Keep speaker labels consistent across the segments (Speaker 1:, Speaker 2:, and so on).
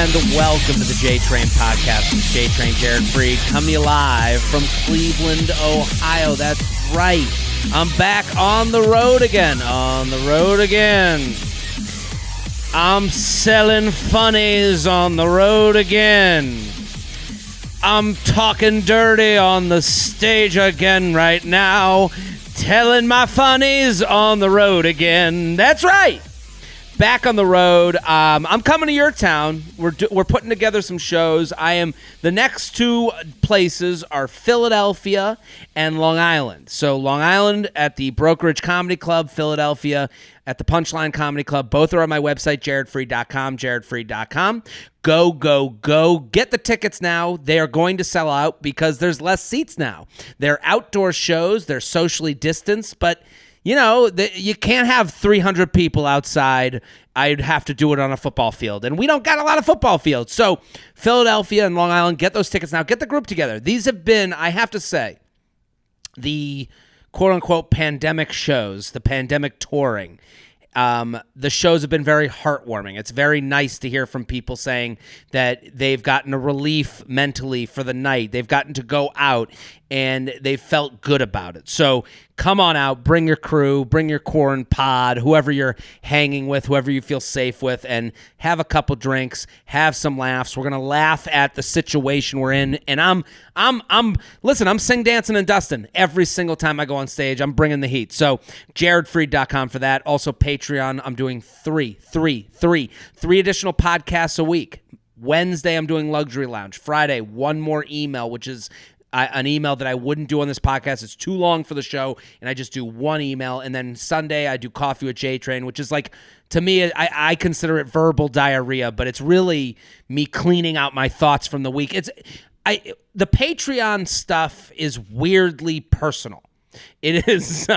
Speaker 1: and welcome to the J Train podcast with J Train Jared Freid, coming to you live from Cleveland, Ohio. That's right. I'm back on the road again. I'm selling funnies on the road again. I'm talking dirty on the stage again right now. Telling my funnies on the road again. That's right. Back on the road. I'm coming to your town. We're putting together some shows. The next two places are Philadelphia and Long Island. So Long Island at the Brokerage Comedy Club, Philadelphia at the Punchline Comedy Club. Both are on my website, jaredfreid.com, jaredfreid.com. Go. Get the tickets now. They are going to sell out because there's less seats now. They're outdoor shows. They're socially distanced, but you know, you can't have 300 people outside. I'd have to do it on a football field, and we don't got a lot of football fields. So Philadelphia and Long Island, get those tickets now. Get the group together. These have been, I have to say, the quote-unquote pandemic shows, the pandemic touring. The shows have been very heartwarming. It's very nice to hear from people saying that they've gotten a relief mentally for the night. They've gotten to go out and they felt good about it. So come on out, bring your crew, bring your corn pod, whoever you're hanging with, whoever you feel safe with, and have a couple drinks, have some laughs. We're going to laugh at the situation we're in. And I'm sing dancing and dusting every single time I go on stage. I'm bringing the heat. So jaredfreid.com for that. Also Patreon. I'm doing three additional podcasts a week. Wednesday, I'm doing Luxury Lounge. Friday, one more email, which is an email that I wouldn't do on this podcast. It's too long for the show, and I just do one email. And then Sunday, I do Coffee with J-Train, which is like, to me, I consider it verbal diarrhea, but it's really me cleaning out my thoughts from the week. The Patreon stuff is weirdly personal. It is,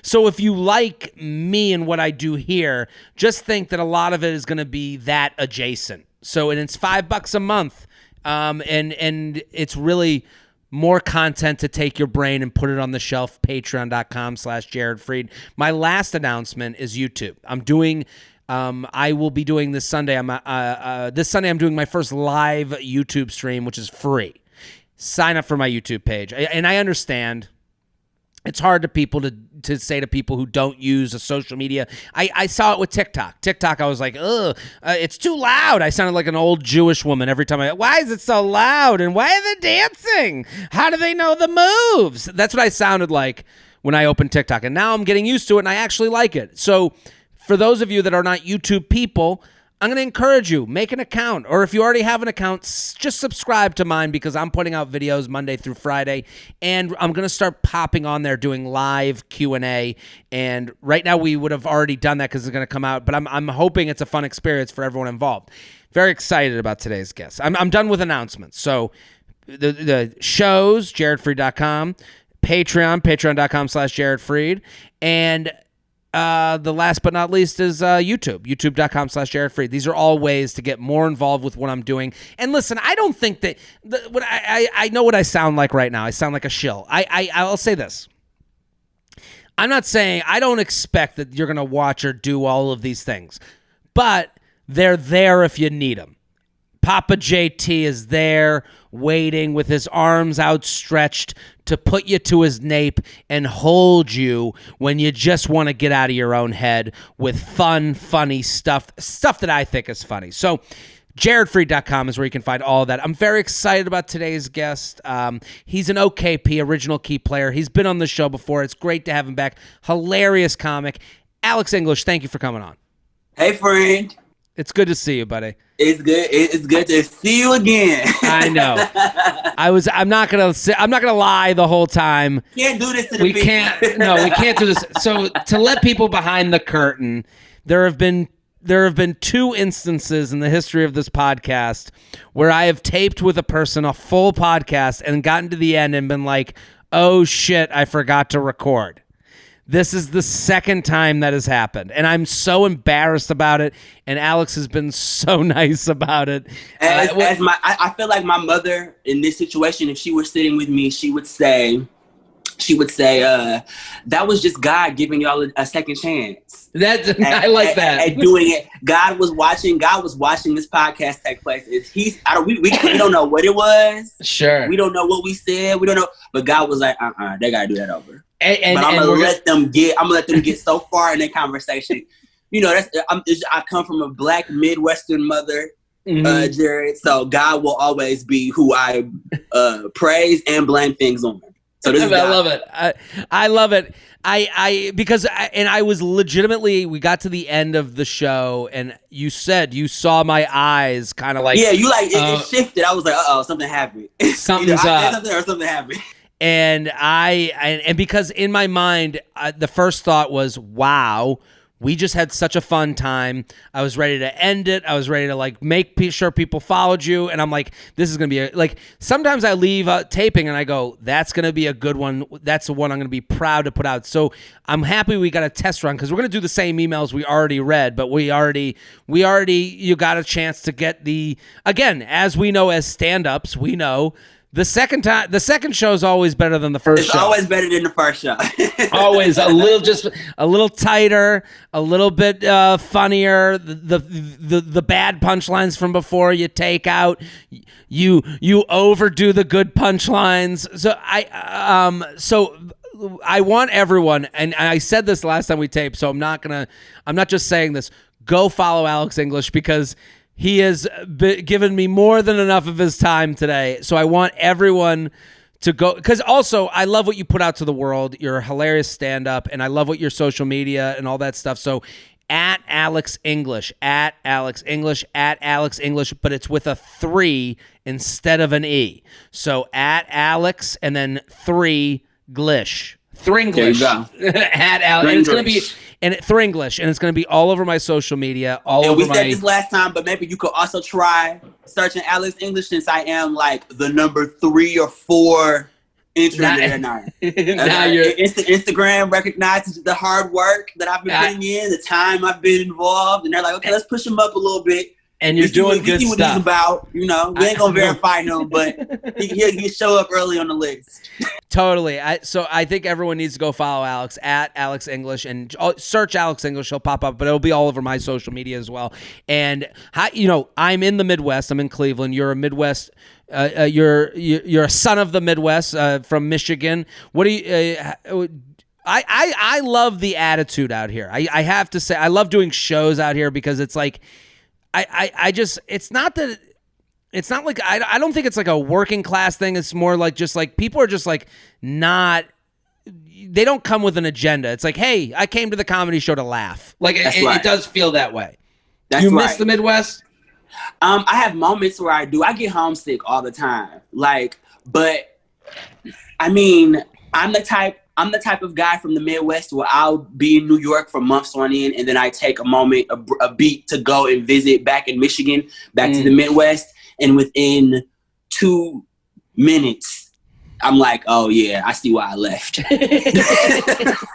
Speaker 1: so if you like me and what I do here, just think that a lot of it is going to be that adjacent. So, and it's $5 a month, and it's really more content to take your brain and put it on the shelf. Patreon.com/Jared Freid. My last announcement is YouTube. I will be doing this Sunday. This Sunday I'm doing my first live YouTube stream, which is free. Sign up for my YouTube page. And I understand it's hard to say to people who don't use a social media. I saw it with TikTok. TikTok, I was like, ugh, it's too loud. I sounded like an old Jewish woman every time why is it so loud? And why are they dancing? How do they know the moves? That's what I sounded like when I opened TikTok. And now I'm getting used to it, and I actually like it. So for those of you that are not YouTube people, I'm going to encourage you, make an account. Or if you already have an account, just subscribe to mine because I'm putting out videos Monday through Friday. And I'm going to start popping on there doing live Q&A. And right now we would have already done that because it's going to come out. But I'm hoping it's a fun experience for everyone involved. Very excited about today's guest. I'm done with announcements. So the shows, jaredfreid.com, patreon.com/Jared Freid. And the last but not least is YouTube, youtube.com/Jared Freid. These are all ways to get more involved with what I'm doing. And listen, I don't think that I know what I sound like right now. I sound like a shill. I'll say this. I'm not saying, I don't expect that you're going to watch or do all of these things, but they're there if you need them. Papa JT is there waiting with his arms outstretched to put you to his nape and hold you when you just want to get out of your own head with funny stuff that I think is funny. So jaredfreid.com is where you can find all of that. I'm very excited about today's guest. He's an OKP, original key player. He's been on the show before. It's great to have him back. Hilarious comic. Alex English, thank you for coming on.
Speaker 2: Hey, friend.
Speaker 1: It's good to see you, buddy.
Speaker 2: It's good. It's good to see you again.
Speaker 1: I know. I'm not gonna lie the whole time.
Speaker 2: Can't do this to the people.
Speaker 1: We can't do this. So to let people behind the curtain, there have been two instances in the history of this podcast where I have taped with a person a full podcast and gotten to the end and been like, oh shit, I forgot to record. This is the second time that has happened, and I'm so embarrassed about it, and Alex has been so nice about it.
Speaker 2: I feel like my mother in this situation, if she were sitting with me, she would say, she would say, that was just God giving y'all a second chance.
Speaker 1: I like that.
Speaker 2: At doing it. God was watching this podcast take place. We don't know what it was.
Speaker 1: Sure.
Speaker 2: We don't know what we said. We don't know. But God was like, they gotta do that over. But I'm gonna let them get so far in their conversation. You know, I come from a Black Midwestern mother, Jared. So God will always be who I praise and blame things on. So this is
Speaker 1: I love it. I love it. I was legitimately, we got to the end of the show and you said you saw my eyes kind of like,
Speaker 2: yeah, you like it shifted. I was like, something happened.
Speaker 1: Something's up.
Speaker 2: Something happened.
Speaker 1: And because in my mind, the first thought was, wow, we just had such a fun time. I was ready to end it. I was ready to like make sure people followed you. And I'm like, this is going to be sometimes I leave taping and I go, that's going to be a good one. That's the one I'm going to be proud to put out. So I'm happy we got a test run because we're going to do the same emails we already read, but you got a chance to get again, as we know as stand-ups, we know the second show is always better than the first show.
Speaker 2: It's always better than the first show.
Speaker 1: Always a little tighter, a little bit funnier. The bad punchlines from before you take out. You overdo the good punchlines. So I want everyone, and I said this last time we taped, so I'm not just saying this. Go follow Alex English because he has given me more than enough of his time today. So I want everyone to go, because also I love what you put out to the world. You're a hilarious stand-up, and I love what your social media and all that stuff. So at Alex English, but it's with a 3 instead of an E. So at Alex and then 3 Glish. Thringlish.
Speaker 2: There you go.
Speaker 1: At Alex. And it's going to be Thringlish, and it's going to be all over my social media.
Speaker 2: We said this last time, but maybe you could also try searching Alex English, since I am like the number 3 or 4 entry there now. Instagram recognizes the hard work that I've been putting in, the time I've been involved, and they're like, okay, let's push him up a little bit.
Speaker 1: And you're doing good stuff.
Speaker 2: What he's about, we ain't gonna verify him, but he'll show up early on the list.
Speaker 1: Totally. So I think everyone needs to go follow Alex at Alex English and search Alex English. He'll pop up, but it'll be all over my social media as well. And I'm in the Midwest. I'm in Cleveland. You're a Midwest. You're a son of the Midwest from Michigan. What do you? I love the attitude out here. I have to say I love doing shows out here because it's like. I just, it's not like, I don't think it's like a working class thing. It's more like just like people are just like they don't come with an agenda. It's like, hey, I came to the comedy show to laugh. Like it does feel that way. You miss the Midwest?
Speaker 2: I have moments where I do. I get homesick all the time. But I mean, I'm the type of guy from the Midwest where I'll be in New York for months on end, and then I take a moment, a beat to go and visit back in Michigan, back to the Midwest, and within 2 minutes, I'm like, oh yeah, I see why I left.
Speaker 1: Well,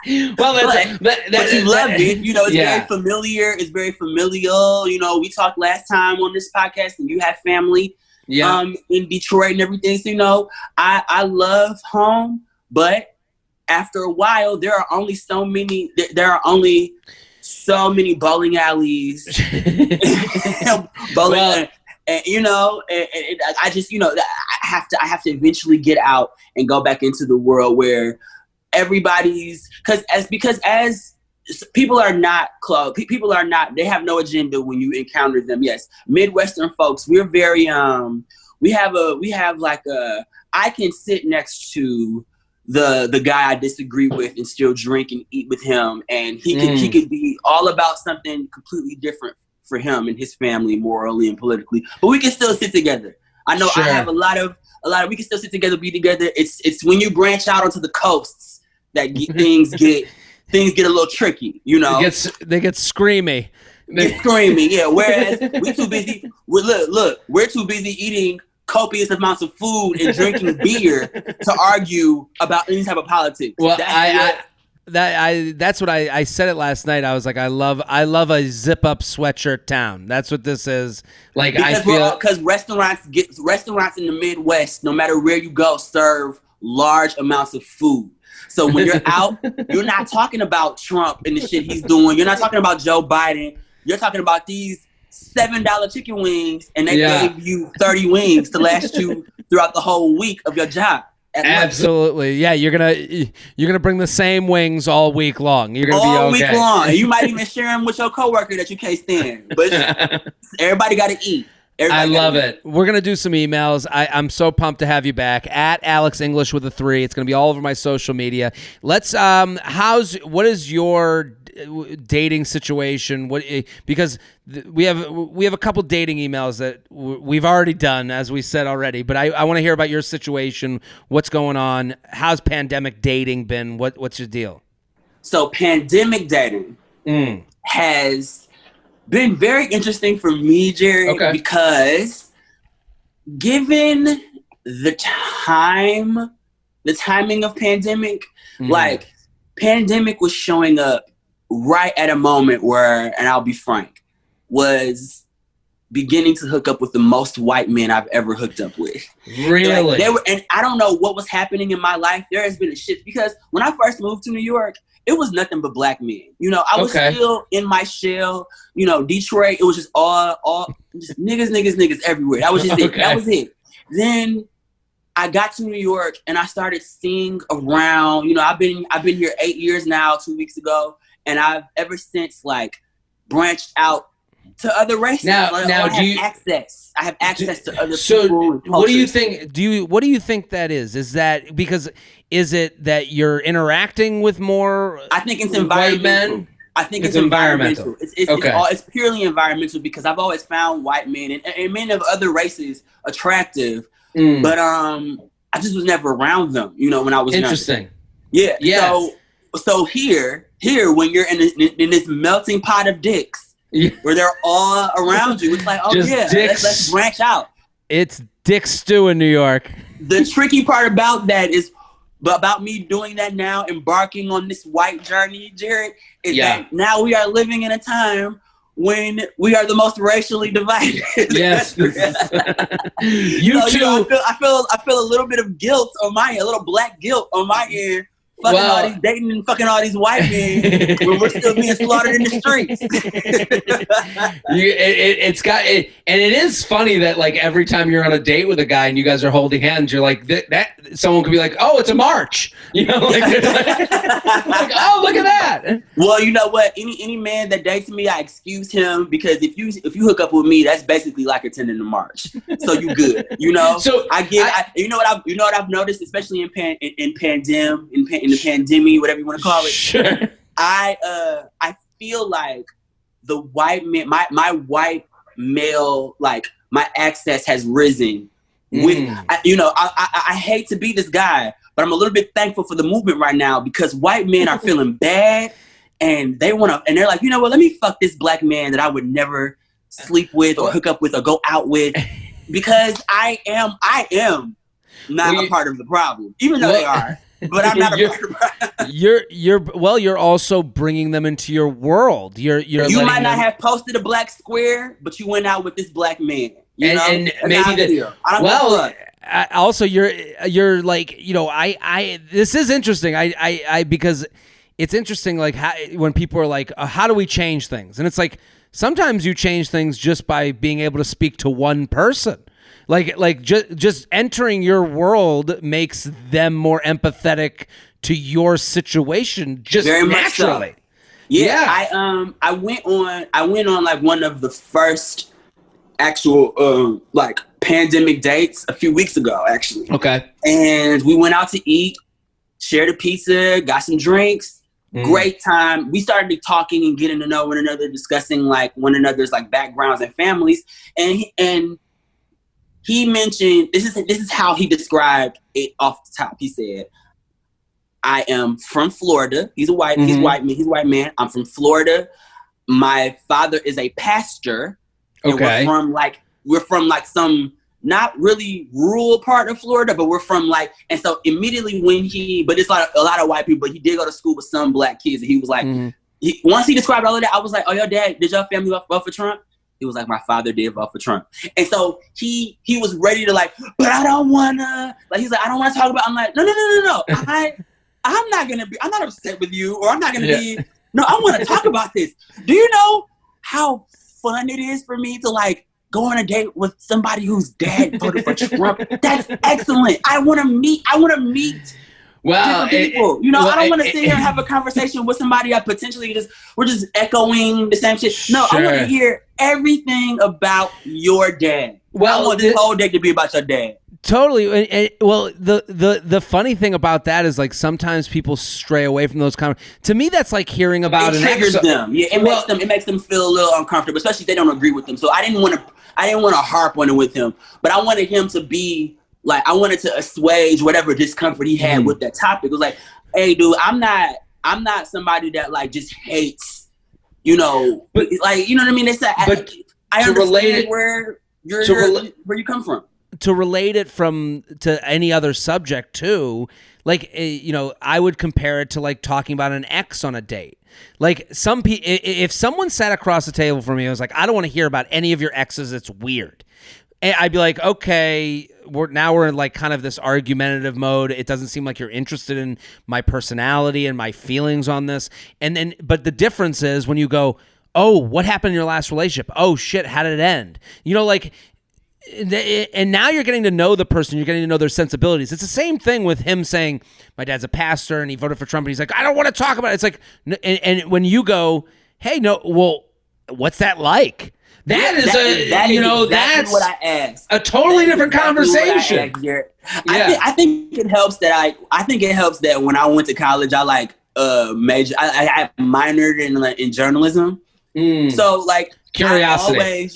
Speaker 2: but you love it. It's very familiar. It's very familial. We talked last time on this podcast, and you have family in Detroit and everything. So, I love home, but after a while, there are only so many bowling alleys, and I just, I have to eventually get out and go back into the world where everybody's, because as people are not close, they have no agenda when you encounter them. Yes, Midwestern folks, we're very, we have I can sit next to the guy I disagree with and still drink and eat with him, and he could be all about something completely different for him and his family, morally and politically, but we can still sit together. I know. Sure. I have a lot of we can still sit together, be together. It's when you branch out onto the coasts that things get a little tricky, They
Speaker 1: get screamy.
Speaker 2: They're screaming, yeah. Whereas we're too busy. We're too busy eating copious amounts of food and drinking beer to argue about any type of politics.
Speaker 1: Well, that's what I said it last night. I was like, I love a zip up sweatshirt town. That's what this is. Like, because restaurants in the Midwest, no matter where you go, serve
Speaker 2: large amounts of food. So when you're out, you're not talking about Trump and the shit he's doing. You're not talking about Joe Biden. You're talking about these $7 chicken wings, and they gave you 30 wings to last you throughout the whole week of your job.
Speaker 1: Absolutely, yeah. You're gonna bring the same wings all week long. You're gonna
Speaker 2: all
Speaker 1: be okay.
Speaker 2: week long. And you might even share them with your coworker that you can't stand. But everybody got to eat.
Speaker 1: I love it. We're going to do some emails. I'm so pumped to have you back at Alex English with a 3. It's going to be all over my social media. Let's, what is your dating situation? Because we have a couple dating emails that we've already done, as we said already, but I want to hear about your situation. What's going on? How's pandemic dating been? What's your deal?
Speaker 2: So pandemic dating has been very interesting for me, Jerry, because given the timing of pandemic, like pandemic was showing up right at a moment where, and I'll be frank, was beginning to hook up with the most white men I've ever hooked up with.
Speaker 1: Really?
Speaker 2: And I don't know what was happening in my life. There has been a shift because when I first moved to New York, it was nothing but black men. You know, I was still in my shell. You know, Detroit, it was just all just niggas everywhere. That was just it. That was it. Then I got to New York and I started seeing around. You know, I've been here 8 years now, 2 weeks ago, and I've ever since like branched out to other races.
Speaker 1: Now,
Speaker 2: I have access to other people.
Speaker 1: What do you think? What do you think that is? Is that because? Is it that you're interacting with more?
Speaker 2: I think it's environmental. I think it's environmental. It's purely environmental because I've always found white men and men of other races attractive, but I just was never around them. You know, when I was
Speaker 1: interesting.
Speaker 2: Younger. Yeah. So here when you're in this melting pot of dicks, where they're all around you, it's like, let's branch out.
Speaker 1: It's dick stew in New York.
Speaker 2: The tricky part about that is. But about me doing that now, embarking on this white journey, Jared, is that now we are living in a time when we are the most racially divided.
Speaker 1: Yes.
Speaker 2: I feel a little bit of guilt on my end, a little black guilt on my end. All these dating and fucking all these white men when we're still being slaughtered in the streets.
Speaker 1: And it is funny that like every time you're on a date with a guy and you guys are holding hands, you're like that someone could be like, oh, it's a march, you know, like, oh, look at that.
Speaker 2: Well, you know what? Any man that dates me, I excuse him because if you hook up with me, that's basically like attending the march. So you good, you know. So you know what I've noticed, especially in the pandemic, whatever you want to call it.
Speaker 1: Sure.
Speaker 2: I feel like the white man, my white male, like my access has risen. I hate to be this guy, but I'm a little bit thankful for the movement right now because white men are feeling bad and they're like, you know what, let me fuck this black man that I would never sleep with or hook up with or go out with because I am not a part of the problem, even though they are. But I'm not a part of the problem.
Speaker 1: You're also bringing them into your world. You
Speaker 2: might not have posted a black square, but you went out with this black man.
Speaker 1: And maybe also you're like, you know, I this is interesting. I because it's interesting, like when people are like, how do we change things? And it's like sometimes you change things just by being able to speak to one person. Like just entering your world makes them more empathetic to your situation just
Speaker 2: very
Speaker 1: naturally.
Speaker 2: So. Yeah. I went on like one of the first actual like pandemic dates a few weeks ago, actually.
Speaker 1: Okay.
Speaker 2: And we went out to eat, shared a pizza, got some drinks. Great time. We started talking and getting to know one another, discussing like one another's like backgrounds and families. And he mentioned this is how he described it off the top. He said, "I am from Florida." He's white man. I'm from Florida. My father is a pastor.
Speaker 1: Okay.
Speaker 2: And we're from some not really rural part of Florida, but we're from like, and so immediately but it's like a lot of white people, but he did go to school with some black kids, and he was like, once he described all of that, I was like, oh, your dad, did your family vote for Trump? He was like, my father did vote for Trump. And so he was ready to like, but I don't wanna, like, he's like, I don't wanna talk about, I'm like, no. I'm not upset with you, or I'm not gonna be, no, I wanna talk about this. Do you know how fun it is for me to like go on a date with somebody whose dad voted for Trump? That's excellent. I wanna meet different people. I don't want to sit here and have a conversation with somebody I potentially we're just echoing the same shit. No, sure. I want to hear everything about your dad. Well, I want this whole day to be about your dad.
Speaker 1: Totally. Well, the funny thing about that is like sometimes people stray away from those conversations. To me, that's like hearing about
Speaker 2: it triggers them. Yeah, it makes them feel a little uncomfortable, especially if they don't agree with them. So I didn't want to harp on it with him, but I wanted him to be like, I wanted to assuage whatever discomfort he had with that topic. It was like, hey, dude, I'm not somebody that like just hates, but like, you know what I mean? It's that, but I understand where you come from.
Speaker 1: To relate it to any other subject too, like, I would compare it to like talking about an ex on a date. Like if someone sat across the table from me, I was like, I don't want to hear about any of your exes. It's weird. And I'd be like, okay, we're in like kind of this argumentative mode. It doesn't seem like you're interested in my personality and my feelings on this. But the difference is when you go, oh, what happened in your last relationship? Oh shit, how did it end? And now you're getting to know the person. You're getting to know their sensibilities. It's the same thing with him saying, my dad's a pastor and he voted for Trump. And he's like, I don't want to talk about it. It's like, and when you go, hey, no, well, what's that like? That's
Speaker 2: what I asked.
Speaker 1: A totally different conversation.
Speaker 2: I think it helps that when I went to college, I like major. I minored in journalism. So like
Speaker 1: curiosity.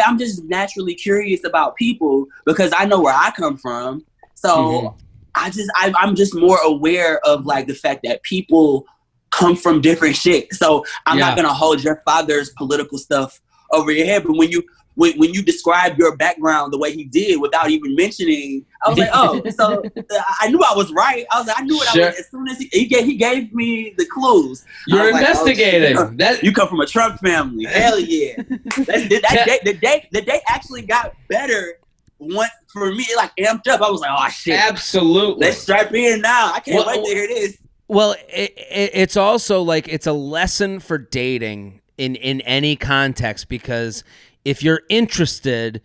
Speaker 2: I'm just naturally curious about people because I know where I come from. So I'm just more aware of like the fact that people come from different shit. So I'm not gonna hold your father's political stuff over your head. But when you describe your background the way he did without even mentioning, I was like, oh, so I knew I was right. I was like, I knew what I was as soon as he gave me the clues.
Speaker 1: You're investigating.
Speaker 2: Like, oh, you come from a Trump family. Hell yeah. The date actually got better once for me. It like amped up. I was like, oh shit.
Speaker 1: Absolutely.
Speaker 2: Let's strap in now. I can't wait to hear this.
Speaker 1: Well, it's also like it's a lesson for dating in any context, because if you're interested,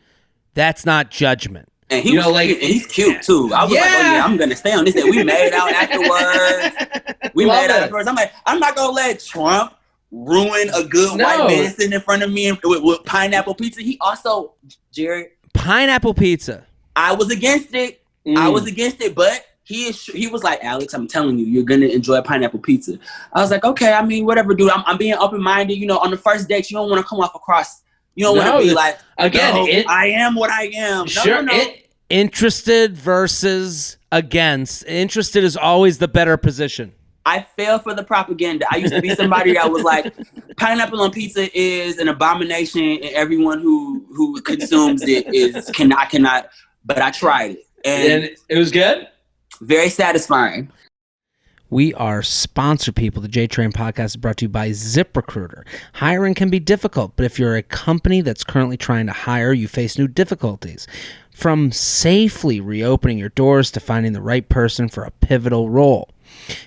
Speaker 1: that's not judgment.
Speaker 2: And he's cute too. I was like, oh yeah, I'm gonna stay on this. And we made out afterwards. I'm like, I'm not gonna let Trump ruin a good white man sitting in front of me with pineapple pizza. He also, Jared,
Speaker 1: pineapple pizza.
Speaker 2: I was against it. But he was like, Alex, I'm telling you, you're gonna enjoy pineapple pizza. I was like, okay, I mean, whatever, dude. I'm being open-minded. On the first date, you don't want to come off across. You don't want to be like, again, I am what I am. No.
Speaker 1: Interested versus against. Interested is always the better position.
Speaker 2: I fell for the propaganda. I used to be somebody that was like, pineapple on pizza is an abomination, and everyone who consumes it cannot. But I tried it, and
Speaker 1: it was good.
Speaker 2: Very satisfying.
Speaker 1: We are sponsor people. The J-Train podcast is brought to you by ZipRecruiter. Hiring can be difficult, but if you're a company that's currently trying to hire, you face new difficulties. From safely reopening your doors to finding the right person for a pivotal role.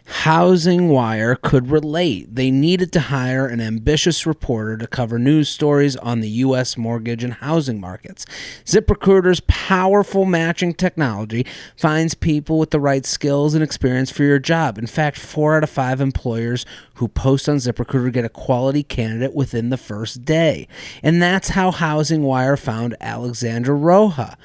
Speaker 1: Housing Wire could relate. They needed to hire an ambitious reporter to cover news stories on the U.S. mortgage and housing markets. ZipRecruiter's powerful matching technology finds people with the right skills and experience for your job. In fact, 4 out of 5 employers who post on ZipRecruiter get a quality candidate within the first day. And that's how Housing Wire found Alexandra Roja.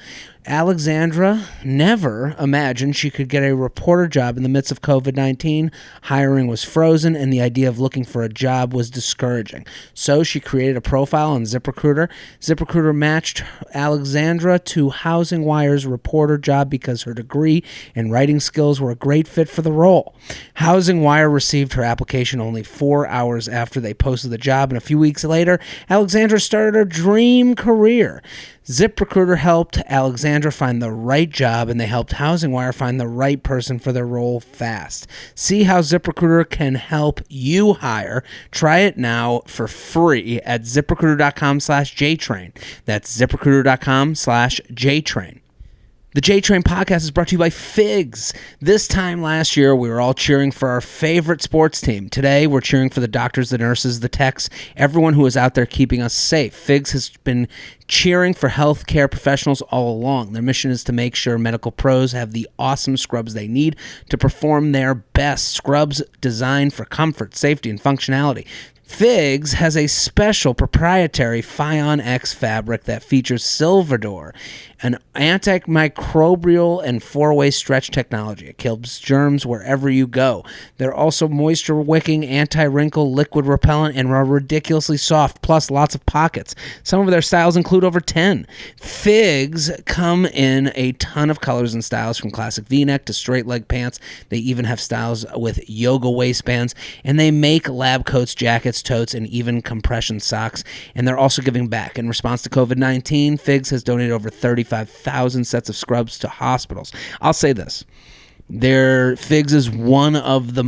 Speaker 1: Alexandra never imagined she could get a reporter job in the midst of COVID-19. Hiring was frozen, and the idea of looking for a job was discouraging. So she created a profile on ZipRecruiter. ZipRecruiter matched Alexandra to Housing Wire's reporter job because her degree and writing skills were a great fit for the role. Housing Wire received her application application only 4 hours after they posted the job, and a few weeks later, Alexandra started her dream career. ZipRecruiter helped Alexandra find the right job, and they helped HousingWire find the right person for their role fast. See how ZipRecruiter can help you hire. Try it now for free at ZipRecruiter.com/JTrain. That's ZipRecruiter.com/JTrain. The J-Train podcast is brought to you by Figs. This time last year, we were all cheering for our favorite sports team. Today, we're cheering for the doctors, the nurses, the techs, everyone who is out there keeping us safe. Figs has been cheering for healthcare professionals all along. Their mission is to make sure medical pros have the awesome scrubs they need to perform their best. Scrubs designed for comfort, safety, and functionality. Figs has a special proprietary Fion X fabric that features Silverdor, an antimicrobial and four-way stretch technology. It kills germs wherever you go. They're also moisture-wicking, anti-wrinkle, liquid repellent, and are ridiculously soft, plus lots of pockets. Some of their styles include over 10. Figs come in a ton of colors and styles, from classic V-neck to straight-leg pants. They even have styles with yoga waistbands, and they make lab coats, jackets, totes, and even compression socks. And they're also giving back. In response to COVID-19, Figs has donated over 35,000 sets of scrubs to hospitals. I'll say this. Figs is one of the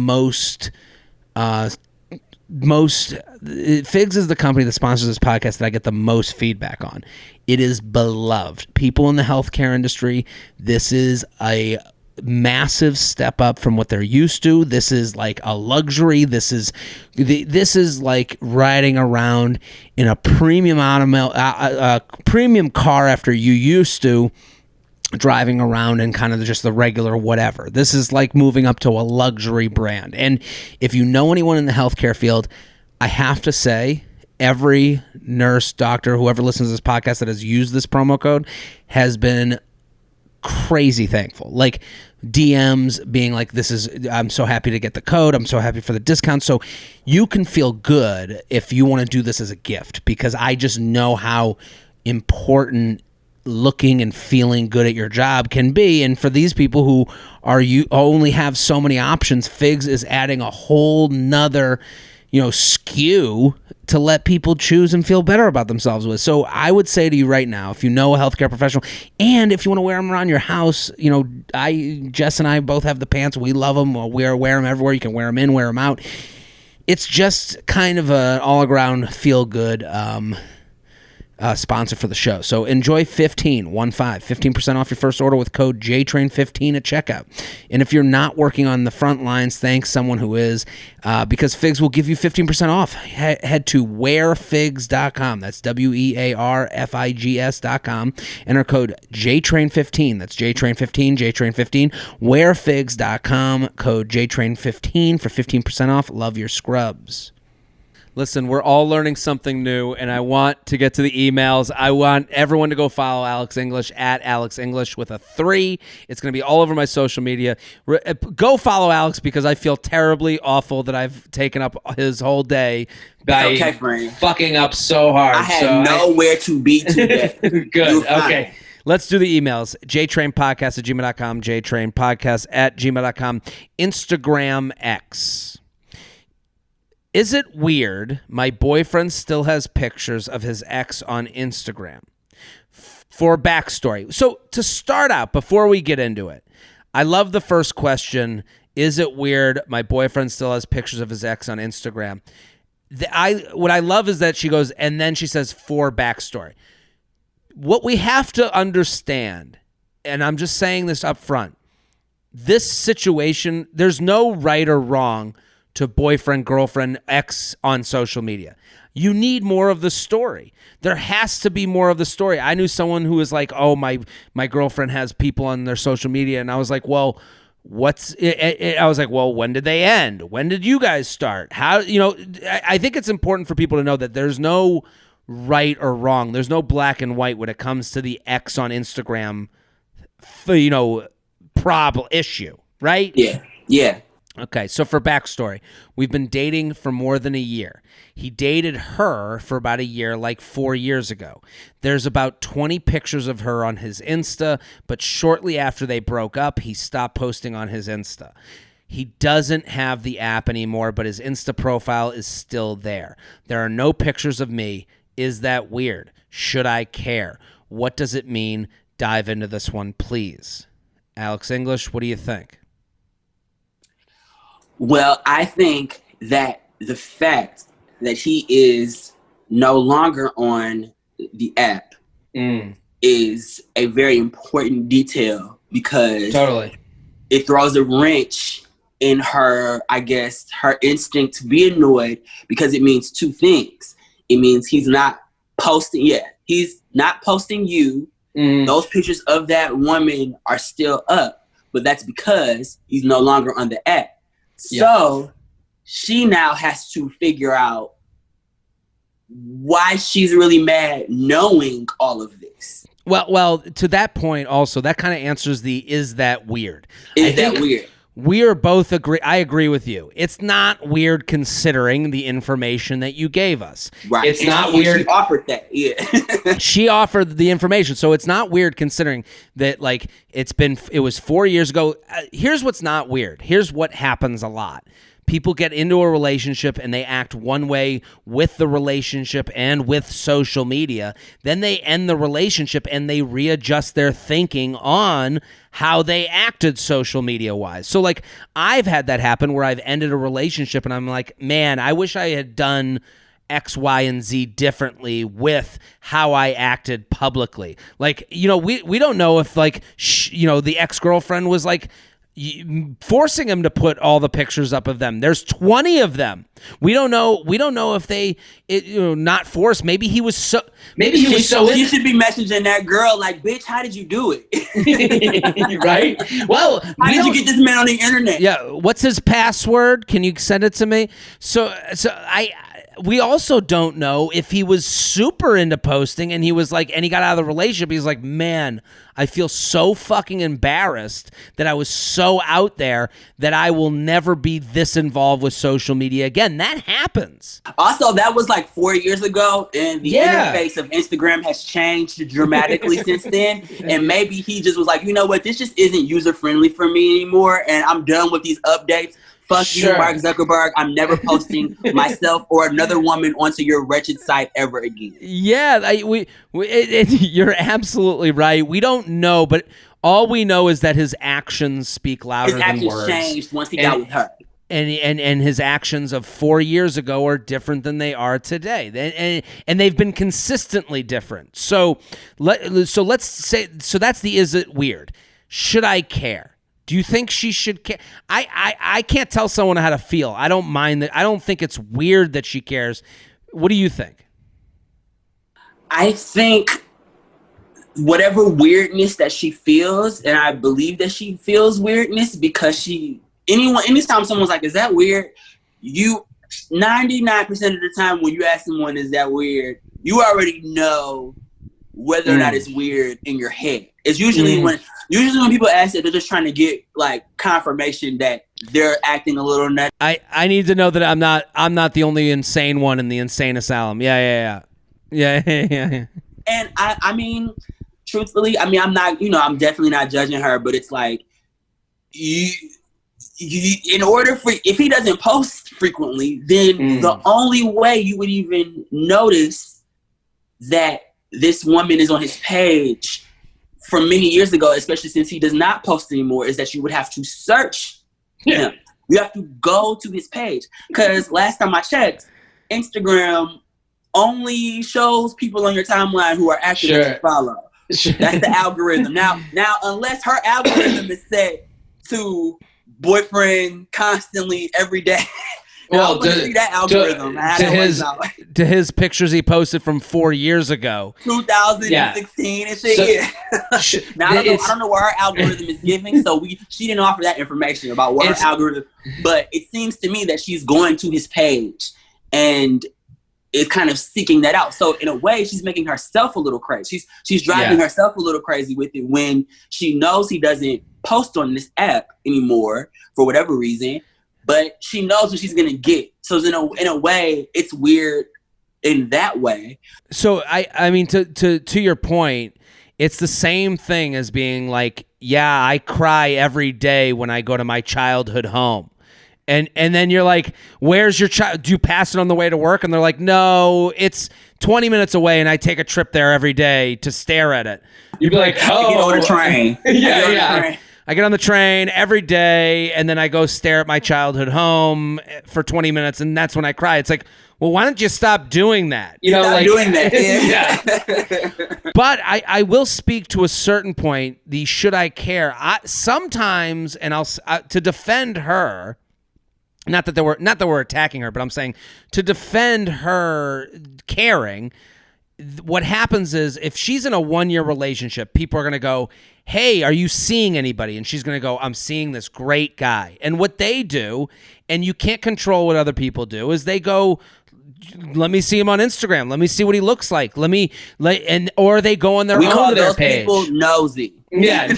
Speaker 1: Figs is the company that sponsors this podcast that I get the most feedback on. It is beloved. People in the healthcare industry, this is a massive step up from what they're used to. This is like a luxury. This is like riding around in a premium premium car after you used to driving around in kind of just the regular whatever. This is like moving up to a luxury brand. And if you know anyone in the healthcare field, I have to say, every nurse, doctor, whoever listens to this podcast that has used this promo code has been crazy thankful. Like DMs being like, I'm so happy to get the code. I'm so happy for the discount. So you can feel good if you want to do this as a gift, because I just know how important looking and feeling good at your job can be. And for these people who only have so many options, Figs is adding a whole nother, SKU to let people choose and feel better about themselves with. So I would say to you right now, if you know a healthcare professional, and if you want to wear them around your house, Jess and I both have the pants. We love them. We'll wear them everywhere. You can wear them in, wear them out. It's just kind of an all-around feel-good sponsor for the show. So enjoy 15% off your first order with code JTRAIN15 at checkout. And if you're not working on the front lines, thank someone who is, because Figs will give you 15% off. Head to wearfigs.com. That's WEARFIGS.com. Enter code JTRAIN15. That's JTRAIN15, JTRAIN15. Wearfigs.com, code JTRAIN15 for 15% off. Love your scrubs. Listen, we're all learning something new, and I want to get to the emails. I want everyone to go follow Alex English at Alex English with a 3. It's going to be all over my social media. Go follow Alex, because I feel terribly awful that I've taken up his whole day by fucking up so hard.
Speaker 2: I had nowhere to be today.
Speaker 1: Good. Okay. Let's do the emails. jtrainpodcast@gmail.com, jtrainpodcast@gmail.com, Instagram X. Is it weird my boyfriend still has pictures of his ex on Instagram? For backstory. So to start out, before we get into it, I love the first question. Is it weird my boyfriend still has pictures of his ex on Instagram? What I love is that she goes, and then she says, for backstory. What we have to understand, and I'm just saying this up front, this situation, there's no right or wrong to boyfriend, girlfriend, ex on social media. You need more of the story. There has to be more of the story. I knew someone who was like, oh, my girlfriend has people on their social media. And I was like, well, I was like, well, when did they end? When did you guys start? How, I think it's important for people to know that there's no right or wrong. There's no black and white when it comes to the ex on Instagram, problem issue, right?
Speaker 2: Yeah.
Speaker 1: Okay, so for backstory, we've been dating for more than a year. He dated her for about a year, like 4 years ago. There's about 20 pictures of her on his Insta, but shortly after they broke up, he stopped posting on his Insta. He doesn't have the app anymore, but his Insta profile is still there. There are no pictures of me. Is that weird? Should I care? What does it mean? Dive into this one, please. Alex English, what do you think?
Speaker 2: Well, I think that the fact that he is no longer on the app is a very important detail, because it throws a wrench in her, I guess, her instinct to be annoyed, because it means two things. It means he's not posting. Yeah, he's not posting you. Those pictures of that woman are still up, but that's because he's no longer on the app. So she now has to figure out why she's really mad knowing all of this.
Speaker 1: Well, to that point also, that kind of answers the is that weird?
Speaker 2: Is that weird?
Speaker 1: We are both agree. I agree with you. It's not weird considering the information that you gave us.
Speaker 2: Right.
Speaker 1: It's not weird.
Speaker 2: She offered that. Yeah.
Speaker 1: She offered the information, so it's not weird considering that. Like it was 4 years ago. Here's what's not weird. Here's what happens a lot. People get into a relationship and they act one way with the relationship and with social media. Then they end the relationship and they readjust their thinking on how they acted social media wise. So like I've had that happen where I've ended a relationship and I'm like, man, I wish I had done X, Y, and Z differently with how I acted publicly. Like, you know, we don't know if like, the ex-girlfriend was like, forcing him to put all the pictures up of them. There's 20 of them. We don't know if they not forced. Maybe he was so
Speaker 2: you should be messaging that girl like, bitch, how did you do
Speaker 1: it? Right? Well,
Speaker 2: how did you get this man on the internet?
Speaker 1: Yeah, what's his password? Can you send it to me? We also don't know if he was super into posting and he was like, and he got out of the relationship. He's like, man, I feel so fucking embarrassed that I was so out there that I will never be this involved with social media again. That happens.
Speaker 2: Also, that was like 4 years ago, and the interface of Instagram has changed dramatically since then. And maybe he just was like, you know what, this just isn't user friendly for me anymore, and I'm done with these updates. Fuck you, Mark Zuckerberg. I'm never posting myself or another woman onto your wretched site ever again.
Speaker 1: Yeah, you're absolutely right. We don't know, but all we know is that his actions speak louder than words. His actions
Speaker 2: changed once he got with her.
Speaker 1: And his actions of 4 years ago are different than they are today. And they've been consistently different. So let's say, so that's the is it weird? Should I care? Do you think she should care? I can't tell someone how to feel. I don't mind that. I don't think it's weird that she cares. What do you think?
Speaker 2: I think whatever weirdness that she feels, and I believe that she feels weirdness because anytime someone's like, is that weird? 99% of the time when you ask someone, is that weird? You already know whether or not it's weird in your head. It's usually when people ask it, they're just trying to get like confirmation that they're acting a little nuts.
Speaker 1: I need to know that I'm not the only insane one in the insane asylum. Yeah.
Speaker 2: And I mean, truthfully, I mean, I'm I'm definitely not judging her, but it's like in order for, if he doesn't post frequently, then the only way you would even notice that this woman is on his page from many years ago, especially since he does not post anymore, is that you would have to search him. You have to go to his page. Because last time I checked, Instagram only shows people on your timeline who are active and follow. That's the algorithm. Now, unless her algorithm is set to boyfriend constantly every day. Well,
Speaker 1: to his pictures he posted from 4 years ago,
Speaker 2: 2016 and shit. Now I don't know where our algorithm is giving, so she didn't offer that information about what her algorithm. But it seems to me that she's going to his page and is kind of seeking that out. So in a way, she's making herself a little crazy. She's driving herself a little crazy with it when she knows he doesn't post on this app anymore for whatever reason. But she knows what she's gonna get. So in a way, it's weird in that way.
Speaker 1: So I mean, to your point, it's the same thing as being like, yeah, I cry every day when I go to my childhood home. And then you're like, where's your child? Do you pass it on the way to work? And they're like, no, it's 20 minutes away and I take a trip there every day to stare at it. You'd be like, oh.
Speaker 2: I get on the train.
Speaker 1: I get on the train every day and then I go stare at my childhood home for 20 minutes and that's when I cry. It's like, well, why don't you stop doing that?
Speaker 2: Stop doing that.
Speaker 1: Yeah. But I will speak to a certain point, the should I care. Sometimes, and I'll to defend her, not that we're attacking her, but I'm saying to defend her caring, what happens is if she's in a 1-year relationship, people are going to go, hey, are you seeing anybody? And she's going to go, I'm seeing this great guy. And what they do, and you can't control what other people do, is they go, let me see him on Instagram. Let me see what he looks like. Or they go on their own
Speaker 2: call
Speaker 1: their
Speaker 2: those
Speaker 1: page.
Speaker 2: People nosy.
Speaker 1: Yeah.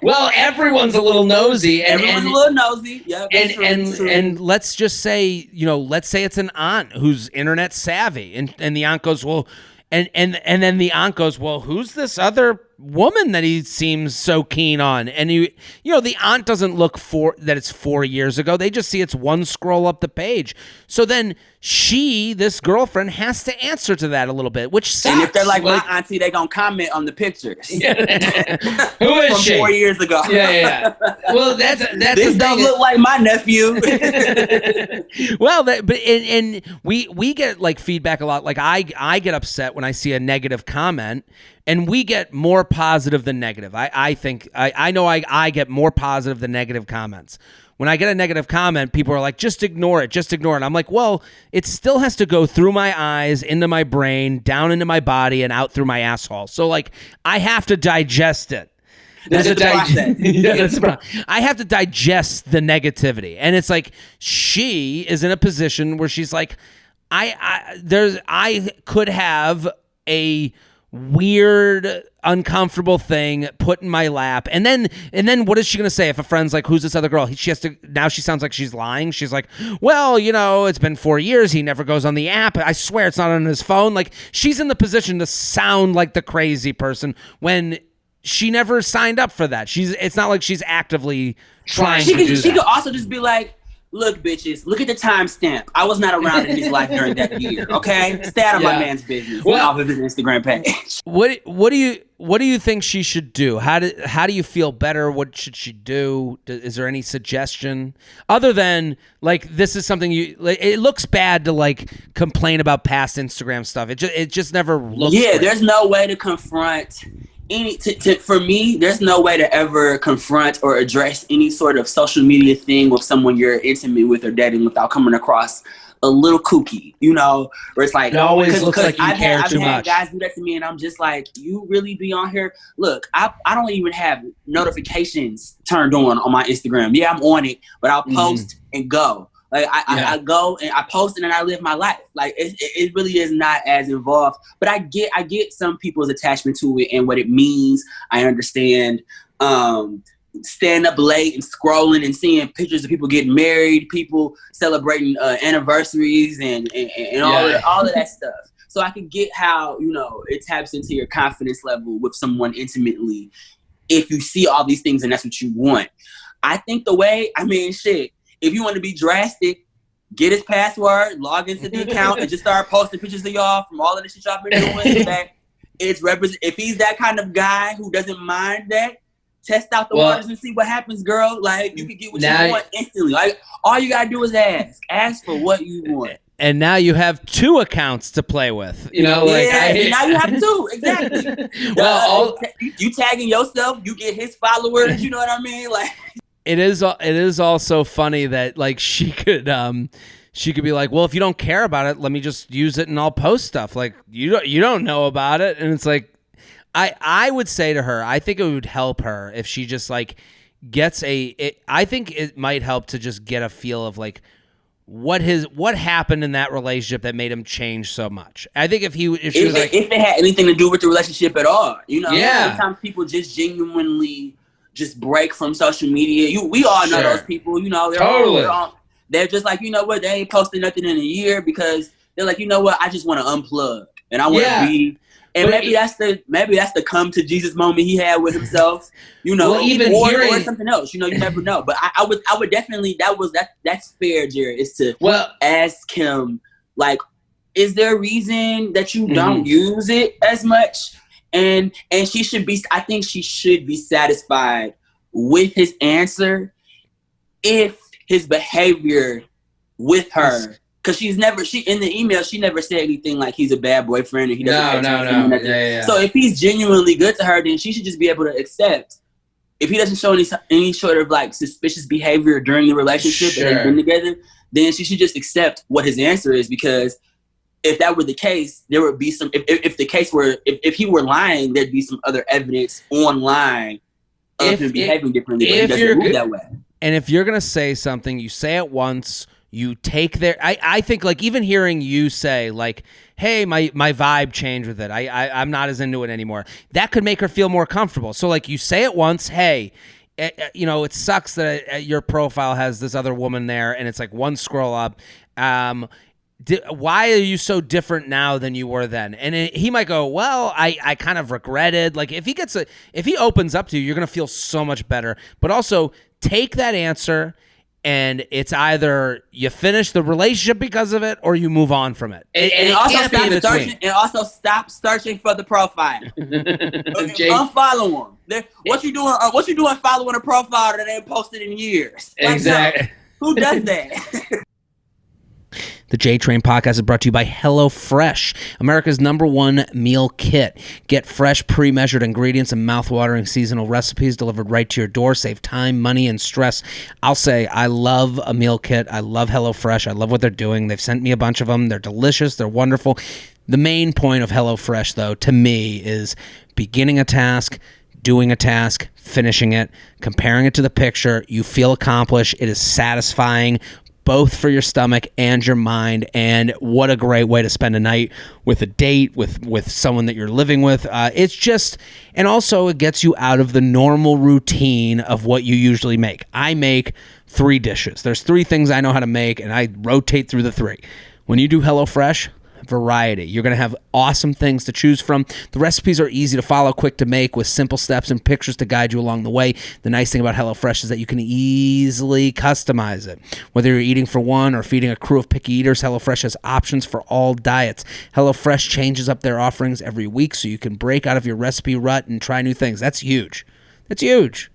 Speaker 1: Well, everyone's a little nosy.
Speaker 2: Everyone's a little nosy. Yeah.
Speaker 1: And let's just say, let's say it's an aunt who's internet savvy, and the aunt goes, well, and then the aunt goes, well, who's this other woman that he seems so keen on? And the aunt doesn't look for that it's 4 years ago. They just see it's one scroll up the page. So then this girlfriend has to answer to that a little bit, which sucks.
Speaker 2: And if they're like my auntie, they gonna comment on the pictures.
Speaker 1: Yeah. Who is
Speaker 2: from
Speaker 1: she?
Speaker 2: 4 years ago.
Speaker 1: Yeah. Well, that's
Speaker 2: this don't look like my nephew.
Speaker 1: Well, and we get like feedback a lot. Like I get upset when I see a negative comment. And we get more positive than negative. I think I know I get more positive than negative comments. When I get a negative comment, people are like, just ignore it. I'm like, well, it still has to go through my eyes, into my brain, down into my body, and out through my asshole. So, like, I have to digest it.
Speaker 2: That's a process.
Speaker 1: I have to digest the negativity. And it's like, she is in a position where she's like, I could have a weird, uncomfortable thing put in my lap, and then what is she gonna say if a friend's like, who's this other girl? She sounds like she's lying. She's like, well, it's been 4 years, he never goes on the app, I swear it's not on his phone. Like, she's in the position to sound like the crazy person when she never signed up for that. It's not like she's actively trying to do that.
Speaker 2: She could also just be like, look, bitches, look at the timestamp. I was not around in his life during that year, okay? Stay out of my man's business. Off of his Instagram page.
Speaker 1: What do you think she should do? How do you feel better? What should she do? Is there any suggestion other than like this is something it looks bad to like complain about past Instagram stuff. It just never looks great.
Speaker 2: There's no way to confront for me, there's no way to ever confront or address any sort of social media thing with someone you're intimate with or dating without coming across a little kooky, where it's like,
Speaker 1: it always looks like you care too much.
Speaker 2: I've had guys do that to me, and I'm just like, you really be on here? Look, I don't even have notifications turned on my Instagram. Yeah, I'm on it, but I'll post and go. Like I go and I post and then I live my life. Like it really is not as involved. But I get some people's attachment to it and what it means. I understand staying up late and scrolling and seeing pictures of people getting married, people celebrating anniversaries and all of that stuff. So I can get how, it taps into your confidence level with someone intimately if you see all these things and that's what you want. I think if you want to be drastic, get his password, log into the account, and just start posting pictures of y'all from all of the shit y'all been doing. If he's that kind of guy who doesn't mind that, test out the waters and see what happens, girl. Like, you can get what you want instantly. Like, all you gotta do is ask. Ask for what you want.
Speaker 1: And now you have 2 accounts to play with.
Speaker 2: Now you have 2. Exactly. You tagging yourself, you get his followers. You know what I mean? Like.
Speaker 1: It is also funny that like she could be like, well, if you don't care about it, let me just use it and I'll post stuff. Like you don't know about it, and it's like I would say to her, I think it would help her if she just like gets I think it might help to just get a feel of like what happened in that relationship that made him change so much. I think if it had anything to do with the relationship at all, sometimes people just genuinely just break from social media. We all know those people, they're just like, they ain't posting nothing in a year because they're like, I just want to unplug.
Speaker 2: and I want to be. And maybe that's the come to Jesus moment he had with himself, you know, or something else. You know, you never know. But I would definitely that's fair, Jared, is to ask him, like, is there a reason that you don't use it as much? And I think she should be satisfied with his answer if his behavior with her. Because in the email, she never said anything like he's a bad boyfriend and he doesn't. No. Yeah. So if he's genuinely good to her, then she should just be able to accept. If he doesn't show any sort of like suspicious behavior during the relationship that they've been together, then she should just accept what his answer is. Because if that were the case, there would be some. If he were lying, there'd be some other evidence online of him behaving differently. But he doesn't move that way.
Speaker 1: And if you're gonna say something, you say it once. You take their. I think like even hearing you say like, "Hey, my vibe changed with it. I'm not as into it anymore." That could make her feel more comfortable. So like you say it once, "Hey, you know it sucks that your profile has this other woman there, and it's like one scroll up. Why are you so different now than you were then?" And he might go, "Well, I kind of regretted." Like if he opens up to you, you're gonna feel so much better. But also take that answer. And it's either you finish the relationship because of it or you move on from it.
Speaker 2: And also stop searching for the profile. Unfollow them. What you doing following a profile that ain't posted in years?
Speaker 1: Exactly.
Speaker 2: Like, who does that?
Speaker 1: The J-Train podcast is brought to you by HelloFresh, America's #1 meal kit. Get fresh, pre-measured ingredients and mouth-watering seasonal recipes delivered right to your door. Save time, money, and stress. I'll say I love a meal kit. I love HelloFresh. I love what they're doing. They've sent me a bunch of them. They're delicious. They're wonderful. The main point of HelloFresh, though, to me, is beginning a task, doing a task, finishing it, comparing it to the picture. You feel accomplished. It is satisfying, both for your stomach and your mind, and what a great way to spend a night with a date, with someone that you're living with. It's just, and also it gets you out of the normal routine of what you usually make. I make 3 dishes. There's 3 things I know how to make, and I rotate through the 3. When you do HelloFresh, variety. You're going to have awesome things to choose from. The recipes are easy to follow, quick to make, with simple steps and pictures to guide you along the way. The nice thing about HelloFresh is that you can easily customize it. Whether you're eating for one or feeding a crew of picky eaters, HelloFresh has options for all diets. HelloFresh changes up their offerings every week so you can break out of your recipe rut and try new things. That's huge. That's huge.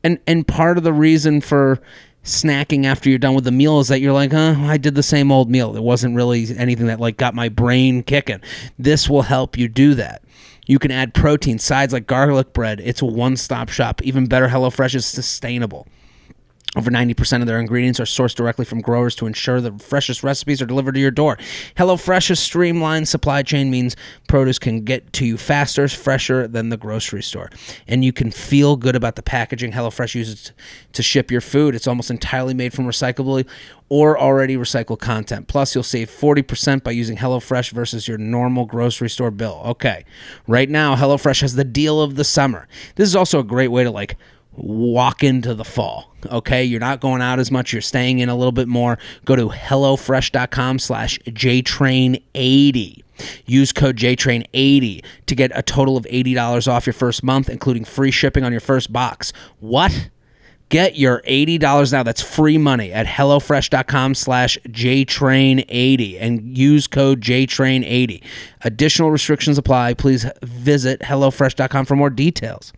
Speaker 1: And part of the reason for snacking after you're done with the meal is that you're like, I did the same old meal. It wasn't really anything that like got my brain kicking. This will help you do that. You can add protein, sides like garlic bread. It's a one-stop shop. Even better, HelloFresh is sustainable. Over 90% of their ingredients are sourced directly from growers to ensure the freshest recipes are delivered to your door. HelloFresh's streamlined supply chain means produce can get to you faster, fresher than the grocery store. And you can feel good about the packaging HelloFresh uses to ship your food. It's almost entirely made from recyclable or already recycled content. Plus, you'll save 40% by using HelloFresh versus your normal grocery store bill. Okay, right now, HelloFresh has the deal of the summer. This is also a great way to like walk into the fall. Okay, you're not going out as much, you're staying in a little bit more. Go to hellofresh.com/JTrain80. Use code JTrain80 to get a total of $80 off your first month, including free shipping on your first box. What? Get your $80 now. That's free money at hellofresh.com/JTrain80 and use code JTrain80. Additional restrictions apply. Please visit hellofresh.com for more details.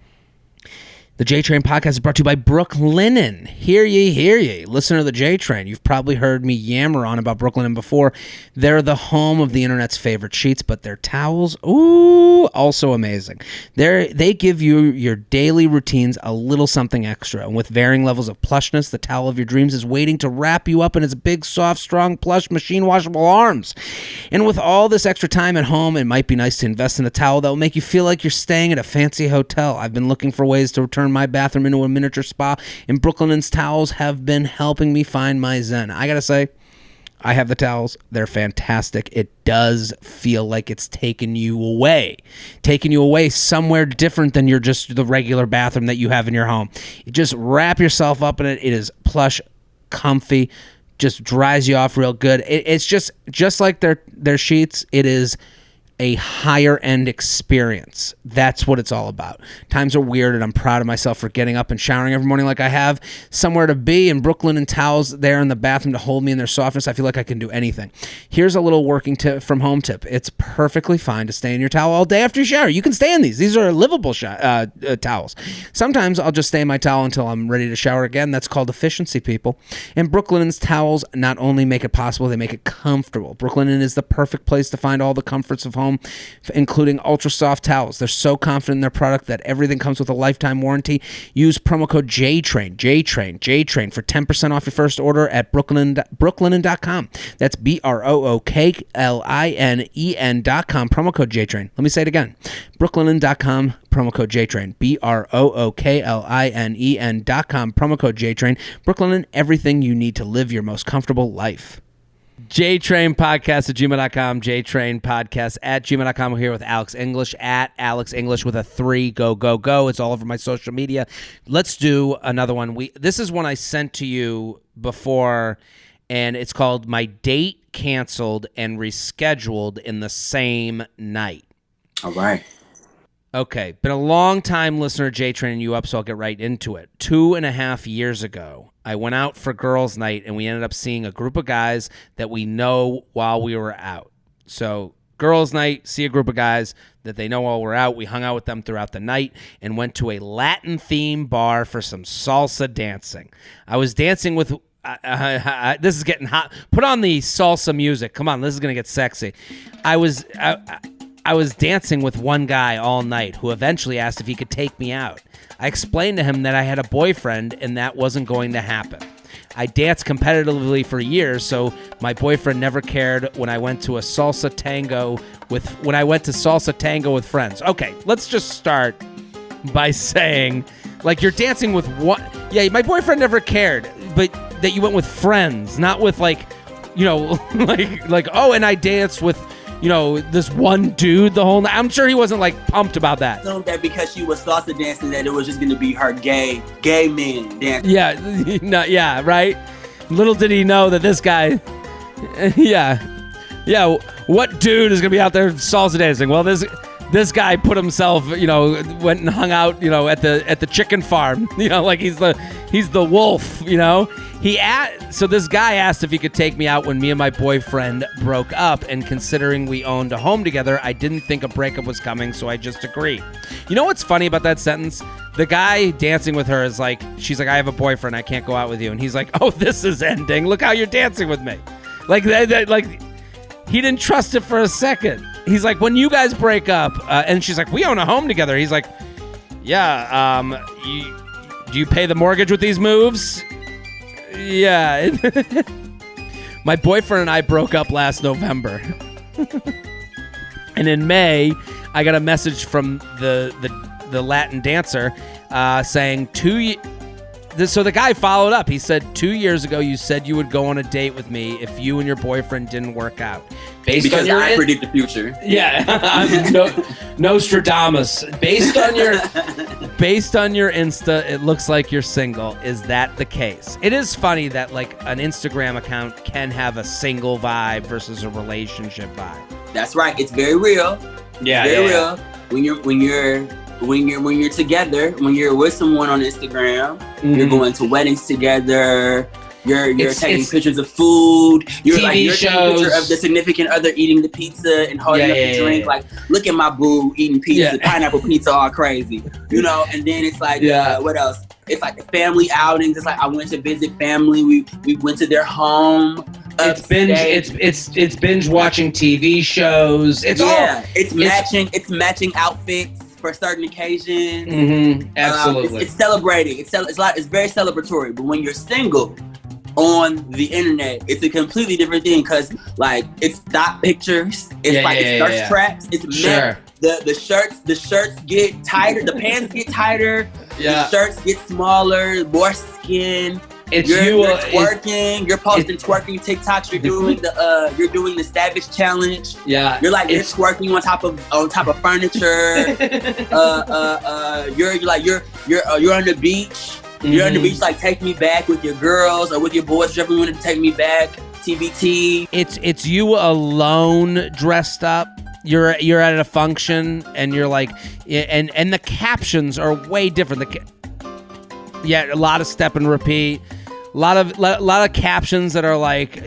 Speaker 1: The J-Train podcast is brought to you by Brooklinen. Hear ye, hear ye. Listener to the J-Train, you've probably heard me yammer on about Brooklinen before. They're the home of the internet's favorite sheets, but their towels, also amazing. They give you your daily routines a little something extra. And with varying levels of plushness, the towel of your dreams is waiting to wrap you up in its big, soft, strong, plush, machine-washable arms. And with all this extra time at home, it might be nice to invest in a towel that will make you feel like you're staying at a fancy hotel. I've been looking for ways to turn my bathroom into a miniature spa, and Brooklinen's towels have been helping me find my zen. I gotta say, I have the towels. They're fantastic. It does feel like it's taking you away somewhere different than just the regular bathroom that you have in your home. You just wrap yourself up in it. It is plush, comfy, just dries you off real good. It's just like their sheets. a higher end experience. That's what it's all about. Times are weird, and I'm proud of myself for getting up and showering every morning like I have. Somewhere to be in Brooklyn and towels there in the bathroom to hold me in their softness. I feel like I can do anything. Here's a little working tip from home tip. It's perfectly fine to stay in your towel all day after you shower. You can stay in these. These are livable towels. Sometimes I'll just stay in my towel until I'm ready to shower again. That's called efficiency, people. And Brooklyn's towels not only make it possible, they make it comfortable. Brooklyn is the perfect place to find all the comforts of home, including ultra soft towels. They're so confident in their product that everything comes with a lifetime warranty. Use promo code JTRAIN for 10% off your first order at brooklinen.com. That's BROOKLINEN.com. Promo code JTRAIN. Let me say it again. brooklinen.com. Promo code JTRAIN. BROOKLINEN.com. Promo code JTRAIN. Brooklinen, everything you need to live your most comfortable life. JTrain Podcast at gmail.com, JTrain Podcast at gmail.com. We're here with Alex English at Alex English with a 3. Go. It's all over my social media. Let's do another one. This is one I sent to you before, and it's called My Date Canceled and Rescheduled in the Same Night.
Speaker 2: All right.
Speaker 1: Okay. Been a long time listener to JTrain and you up, so I'll get right into it. 2.5 years ago, I went out for girls' night, and we ended up seeing a group of guys that we know while we were out. So girls' night, see a group of guys that they know while we're out. We hung out with them throughout the night and went to a Latin-themed bar for some salsa dancing. I was dancing with... this is getting hot. Put on the salsa music. Come on, this is going to get sexy. I was dancing with one guy all night who eventually asked if he could take me out. I explained to him that I had a boyfriend and that wasn't going to happen. I danced competitively for years, so my boyfriend never cared when I went to salsa tango with friends. Okay, let's just start by saying, like, you're dancing with one. Yeah, my boyfriend never cared, but that you went with friends, not with like oh, and I danced with this one dude the whole night. I'm sure he wasn't like pumped about that.
Speaker 2: Assumed that because she was salsa dancing that it was just going to be her gay men dancing.
Speaker 1: Yeah, no, yeah, right. Little did he know that this guy, what dude is going to be out there salsa dancing? Well, this guy put himself, went and hung out, at the chicken farm, like he's the wolf, So this guy asked if he could take me out when me and my boyfriend broke up, and considering we owned a home together, I didn't think a breakup was coming, so I just agreed. You know what's funny about that sentence? The guy dancing with her is like, she's like, I have a boyfriend, I can't go out with you. And he's like, oh, this is ending. Look how you're dancing with me. Like, like he didn't trust it for a second. He's like, when you guys break up, and she's like, we own a home together. He's like, yeah, do you pay the mortgage with these moves? Yeah. My boyfriend and I broke up last November. And in May, I got a message from the Latin dancer saying so the guy followed up. He said, 2 years ago, you said you would go on a date with me if you and your boyfriend didn't work out.
Speaker 2: Because I predict the future.
Speaker 1: Yeah, I'm Nostradamus. Based on your Insta, it looks like you're single. Is that the case? It is funny that like an Instagram account can have a single vibe versus a relationship vibe.
Speaker 2: That's right. It's very real.
Speaker 1: Yeah,
Speaker 2: it's very real. When you're together, when you're with someone on Instagram, you're going to weddings together. You're taking pictures of food. You're
Speaker 1: TV
Speaker 2: taking a picture of the significant other eating the pizza and holding up the drink. Like, look at my boo eating pizza, pineapple pizza, all crazy. And then it's like, what else? It's like the family outings. It's like I went to visit family. We went to their home.
Speaker 1: It's binge watching TV shows.
Speaker 2: It's matching outfits for certain occasions.
Speaker 1: Mm-hmm. Absolutely.
Speaker 2: It's celebrating. It's very celebratory. But when you're single on the internet, it's a completely different thing because like it's stock pictures. It's thirst traps. It's
Speaker 1: sure.
Speaker 2: The shirts get tighter. The pants get tighter.
Speaker 1: Yeah.
Speaker 2: The shirts get smaller. More skin. You're twerking. You're posting twerking TikToks. You're doing the Savage Challenge.
Speaker 1: Yeah.
Speaker 2: You're like you're twerking on top of furniture. You're on the beach. Mm-hmm. You're on the beach like take me back with your girls or with your boys. Whichever you want to take me back. TBT.
Speaker 1: It's you alone dressed up. you're at a function and you're like, and the captions are way different. A lot of step and repeat. A lot of captions that are like,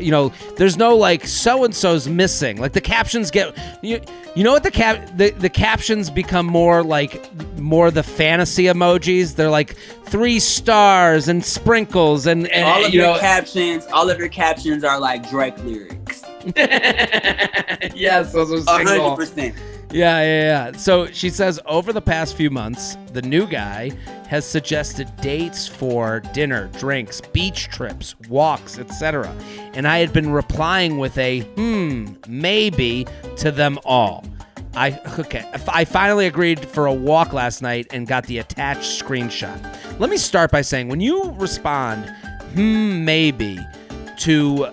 Speaker 1: there's no like so and so's missing. Like the captions get you know what the captions become more the fantasy emojis. They're like 3 stars and sprinkles and
Speaker 2: all of your captions are like Drake lyrics.
Speaker 1: Yes, those are
Speaker 2: 100%.
Speaker 1: Yeah. So she says, over the past few months, the new guy has suggested dates for dinner, drinks, beach trips, walks, etc. And I had been replying with a maybe to them all. I finally agreed for a walk last night and got the attached screenshot. Let me start by saying, when you respond maybe to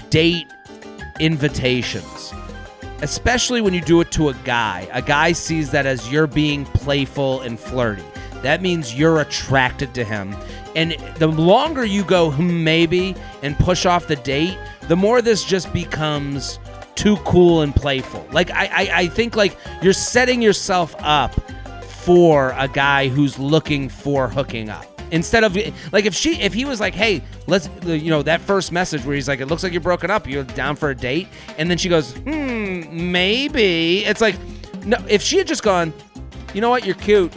Speaker 1: date invitations, especially when you do it to a guy sees that as you're being playful and flirty. That means you're attracted to him. And the longer you go maybe and push off the date, the more this just becomes too cool and playful. Like I think like you're setting yourself up for a guy who's looking for hooking up. Instead of like if he was like, hey, let's, that first message where he's like, it looks like you're broken up, you're down for a date, and then she goes, maybe. It's like, no. If she had just gone, you know what, you're cute,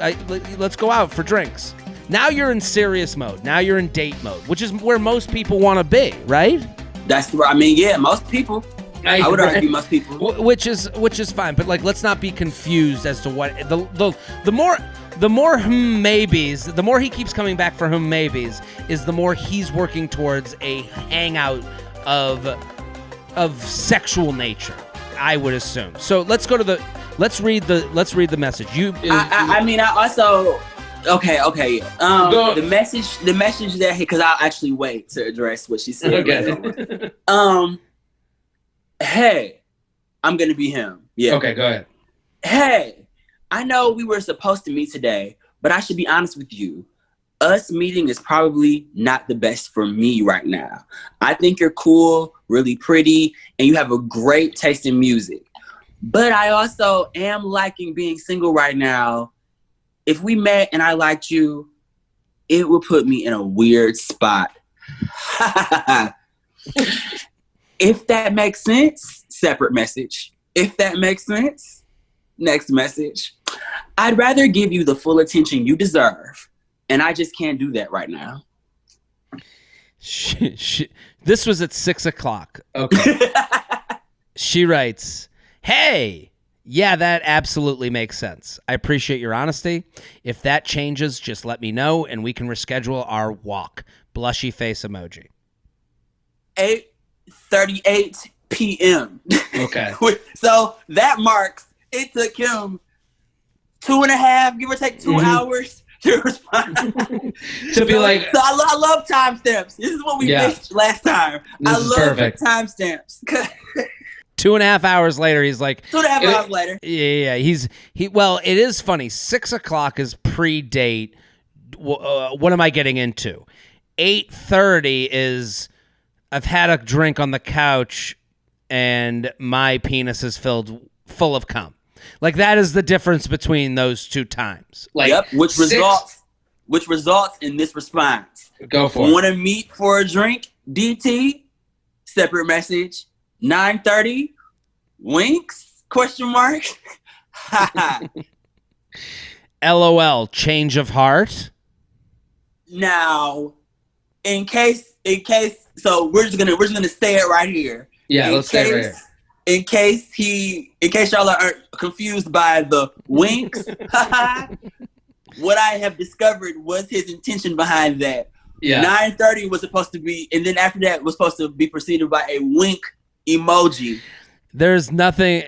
Speaker 1: let's go out for drinks. Now you're in serious mode. Now you're in date mode, which is where most people want to be, right?
Speaker 2: That's where most people. I would argue most people.
Speaker 1: Which is fine, but like let's not be confused as to what the more maybes, the more he keeps coming back for maybes, is the more he's working towards a hangout of sexual nature, I would assume. So let's read the message. The message that, because I'll actually wait to address what she said. Okay.
Speaker 2: Hey, I'm gonna be him. Yeah.
Speaker 1: Okay, go ahead.
Speaker 2: Hey, I know we were supposed to meet today, but I should be honest with you. Us meeting is probably not the best for me right now. I think you're cool, really pretty, and you have a great taste in music. But I also am liking being single right now. If we met and I liked you, it would put me in a weird spot. If that makes sense, separate message. If that makes sense, next message. I'd rather give you the full attention you deserve, and I just can't do that right now.
Speaker 1: This was at 6:00. Okay. She writes, hey, yeah, that absolutely makes sense. I appreciate your honesty. If that changes, just let me know, and we can reschedule our walk. Blushy face emoji.
Speaker 2: 8:38 p.m.
Speaker 1: Okay.
Speaker 2: So that marks, it took him 2.5, give or take 2 hours to respond.
Speaker 1: To be like,
Speaker 2: so I love timestamps. This is what we missed last time.
Speaker 1: I love perfect
Speaker 2: timestamps.
Speaker 1: 2.5 hours later, he's like,
Speaker 2: 2.5 hours later.
Speaker 1: Yeah. Well, it is funny. 6:00 is pre-date. What am I getting into? 8:30 is, I've had a drink on the couch and my penis is full of cum. Like, that is the difference between those two times. Like,
Speaker 2: which results in this response.
Speaker 1: Go for it.
Speaker 2: Want to meet for a drink? DT, separate message. 9:30, winks? Question mark.
Speaker 1: LOL, change of heart.
Speaker 2: Now, in case, so we're just gonna say it right here.
Speaker 1: Yeah, let's say it right here.
Speaker 2: In case y'all are confused by the winks, what I have discovered was his intention behind that. Yeah. 9:30 was supposed to be, and then after that was supposed to be preceded by a wink emoji.
Speaker 1: There's nothing.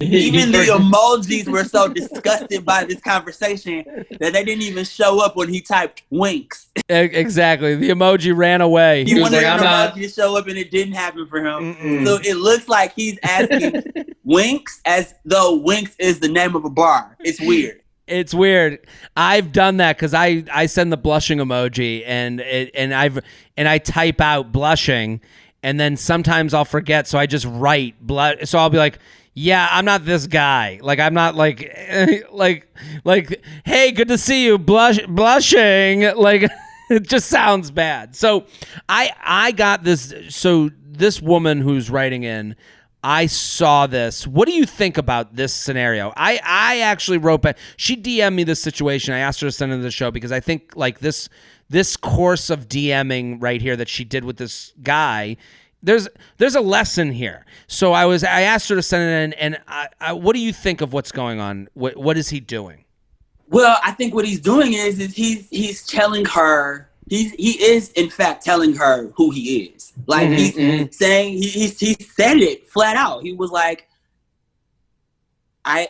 Speaker 2: Even the emojis were so disgusted by this conversation that they didn't even show up when he typed winks.
Speaker 1: Exactly. The emoji ran away.
Speaker 2: He wanted an emoji to show up and it didn't happen for him. So it looks like he's asking winks as though winks is the name of a bar. It's weird.
Speaker 1: It's weird. I've done that because I send the blushing emoji and I type out blushing. And then sometimes I'll forget, so I just write blood. So I'll be like, yeah, I'm not this guy. Like, I'm not like, like, hey, good to see you, blushing. Like, it just sounds bad. So I got this. So this woman who's writing in, I saw this. What do you think about this scenario? I actually wrote back. She DM'd me this situation. I asked her to send it to the show because I think like this course of DMing right here that she did with this guy, there's a lesson here. So I asked her to send it in, and I what do you think of what's going on? What is he doing?
Speaker 2: Well, I think what he's doing is he's telling her he is in fact telling her who he is. Like he's saying he said it flat out. He was like, I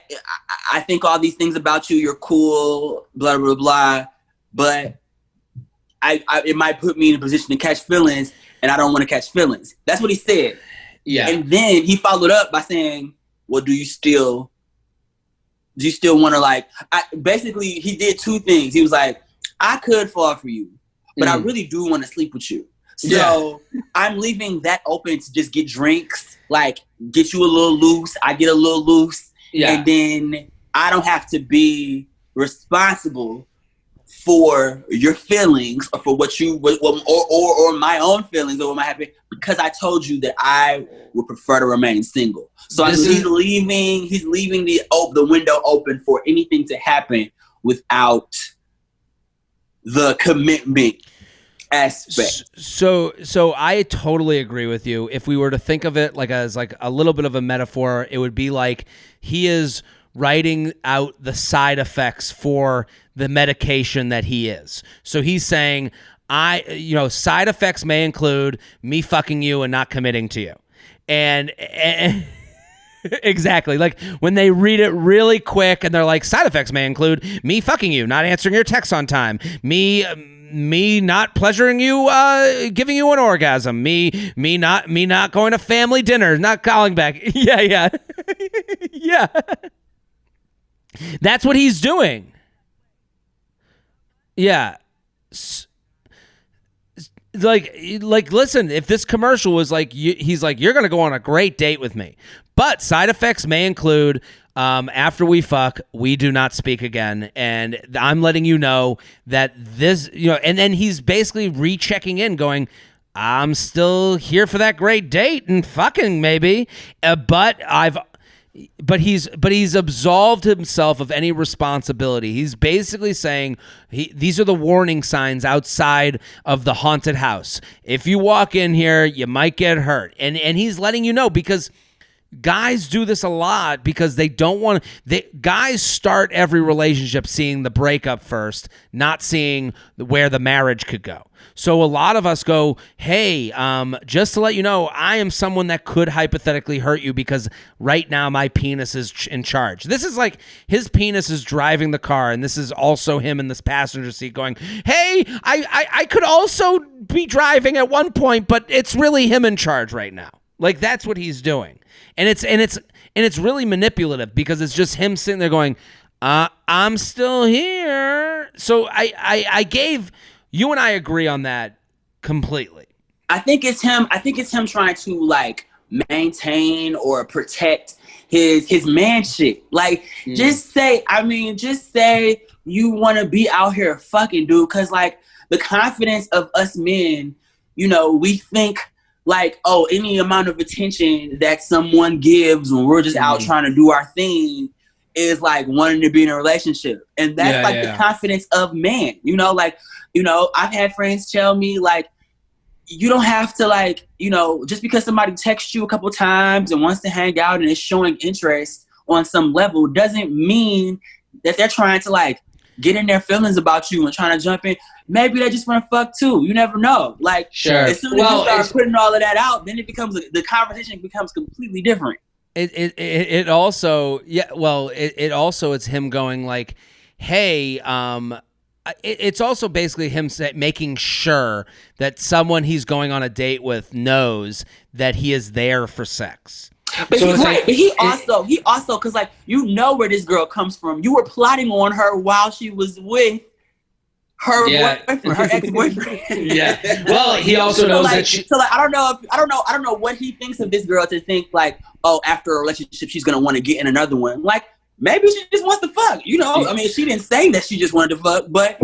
Speaker 2: think all these things about you. You're cool, blah blah blah, but it might put me in a position to catch feelings, and I don't want to catch feelings. That's what he said.
Speaker 3: Yeah.
Speaker 2: And then he followed up by saying, well, do you still want to like, basically he did two things. He was like, I could fall for you, but I really do want to sleep with you. So I'm leaving that open to just get drinks, like get you a little loose. I get a little loose. Yeah. And then I don't have to be responsible for your feelings or for what you or my own feelings or what might happen, because I told you that I would prefer to remain single. So he's leaving the window open for anything to happen without the commitment aspect.
Speaker 1: So I totally agree with you. If we were to think of it like as like a little bit of a metaphor, it would be like he is writing out the side effects for the medication that he is. So he's saying, side effects may include me fucking you and not committing to you. And exactly. Like when they read it really quick and they're like, side effects may include me fucking you, not answering your texts on time, me not pleasuring you, giving you an orgasm, me not going to family dinners, not calling back. Yeah. Yeah. That's what he's doing. Yeah. Like, listen, if this commercial was like, he's like, you're going to go on a great date with me, but side effects may include, after we fuck, we do not speak again. And I'm letting you know that this, and then he's basically rechecking in going, I'm still here for that great date and fucking maybe, but he's absolved himself of any responsibility. He's basically saying these are the warning signs outside of the haunted house. If you walk in here, you might get hurt. And he's letting you know, because guys do this a lot because they don't want to. Guys start every relationship seeing the breakup first, not seeing where the marriage could go. So a lot of us go, hey, just to let you know, I am someone that could hypothetically hurt you because right now my penis is in charge. This is like his penis is driving the car, and this is also him in this passenger seat going, hey, I could also be driving at one point, but it's really him in charge right now. Like, that's what he's doing. And it's really manipulative because it's just him sitting there going, I'm still here. So I gave... You and I agree on that completely.
Speaker 2: I think it's him trying to like maintain or protect his man shit. Like just say you want to be out here fucking, dude, cuz like the confidence of us men, we think like, oh, any amount of attention that someone gives when we're just out trying to do our thing is like wanting to be in a relationship. And that's the confidence of man. I've had friends tell me, like, you don't have to, like, just because somebody texts you a couple times and wants to hang out and is showing interest on some level doesn't mean that they're trying to, like, get in their feelings about you and trying to jump in. Maybe they just want to fuck too. You never know. Like, as soon as you start putting all of that out, then the conversation becomes completely different.
Speaker 1: It also it's him going like, hey, it's also basically him making sure that someone he's going on a date with knows that he is there for sex.
Speaker 2: But he also, because like, where this girl comes from. You were plotting on her while she was with her boyfriend, her ex-boyfriend.
Speaker 3: Yeah. Well, he also knows that she.
Speaker 2: So like, I don't know what he thinks of this girl to think like, oh, after a relationship, she's gonna want to get in another one. Like, maybe she just wants to fuck. You know, I mean, she didn't say that she just wanted to fuck, but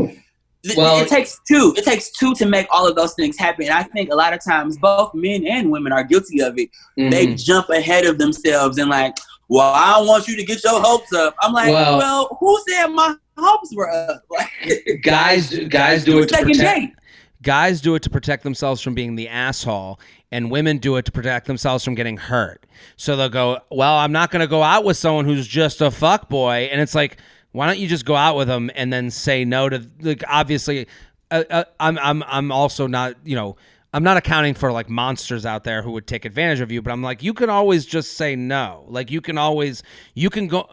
Speaker 2: it takes two. It takes two to make all of those things happen. And I think a lot of times, both men and women are guilty of it. Mm-hmm. They jump ahead of themselves and like, well, I don't want you to get your hopes up. I'm like, well who said my hopes were up? Like,
Speaker 3: guys do it to protect.
Speaker 1: Guys do it to protect themselves from being the asshole, and women do it to protect themselves from getting hurt. So they'll go, well, I'm not going to go out with someone who's just a fuckboy. And it's like, why don't you just go out with them and then say no to, like, obviously, I'm also not, you know, I'm not accounting for like monsters out there who would take advantage of you, but I'm like, you can always just say no. Like, you can go.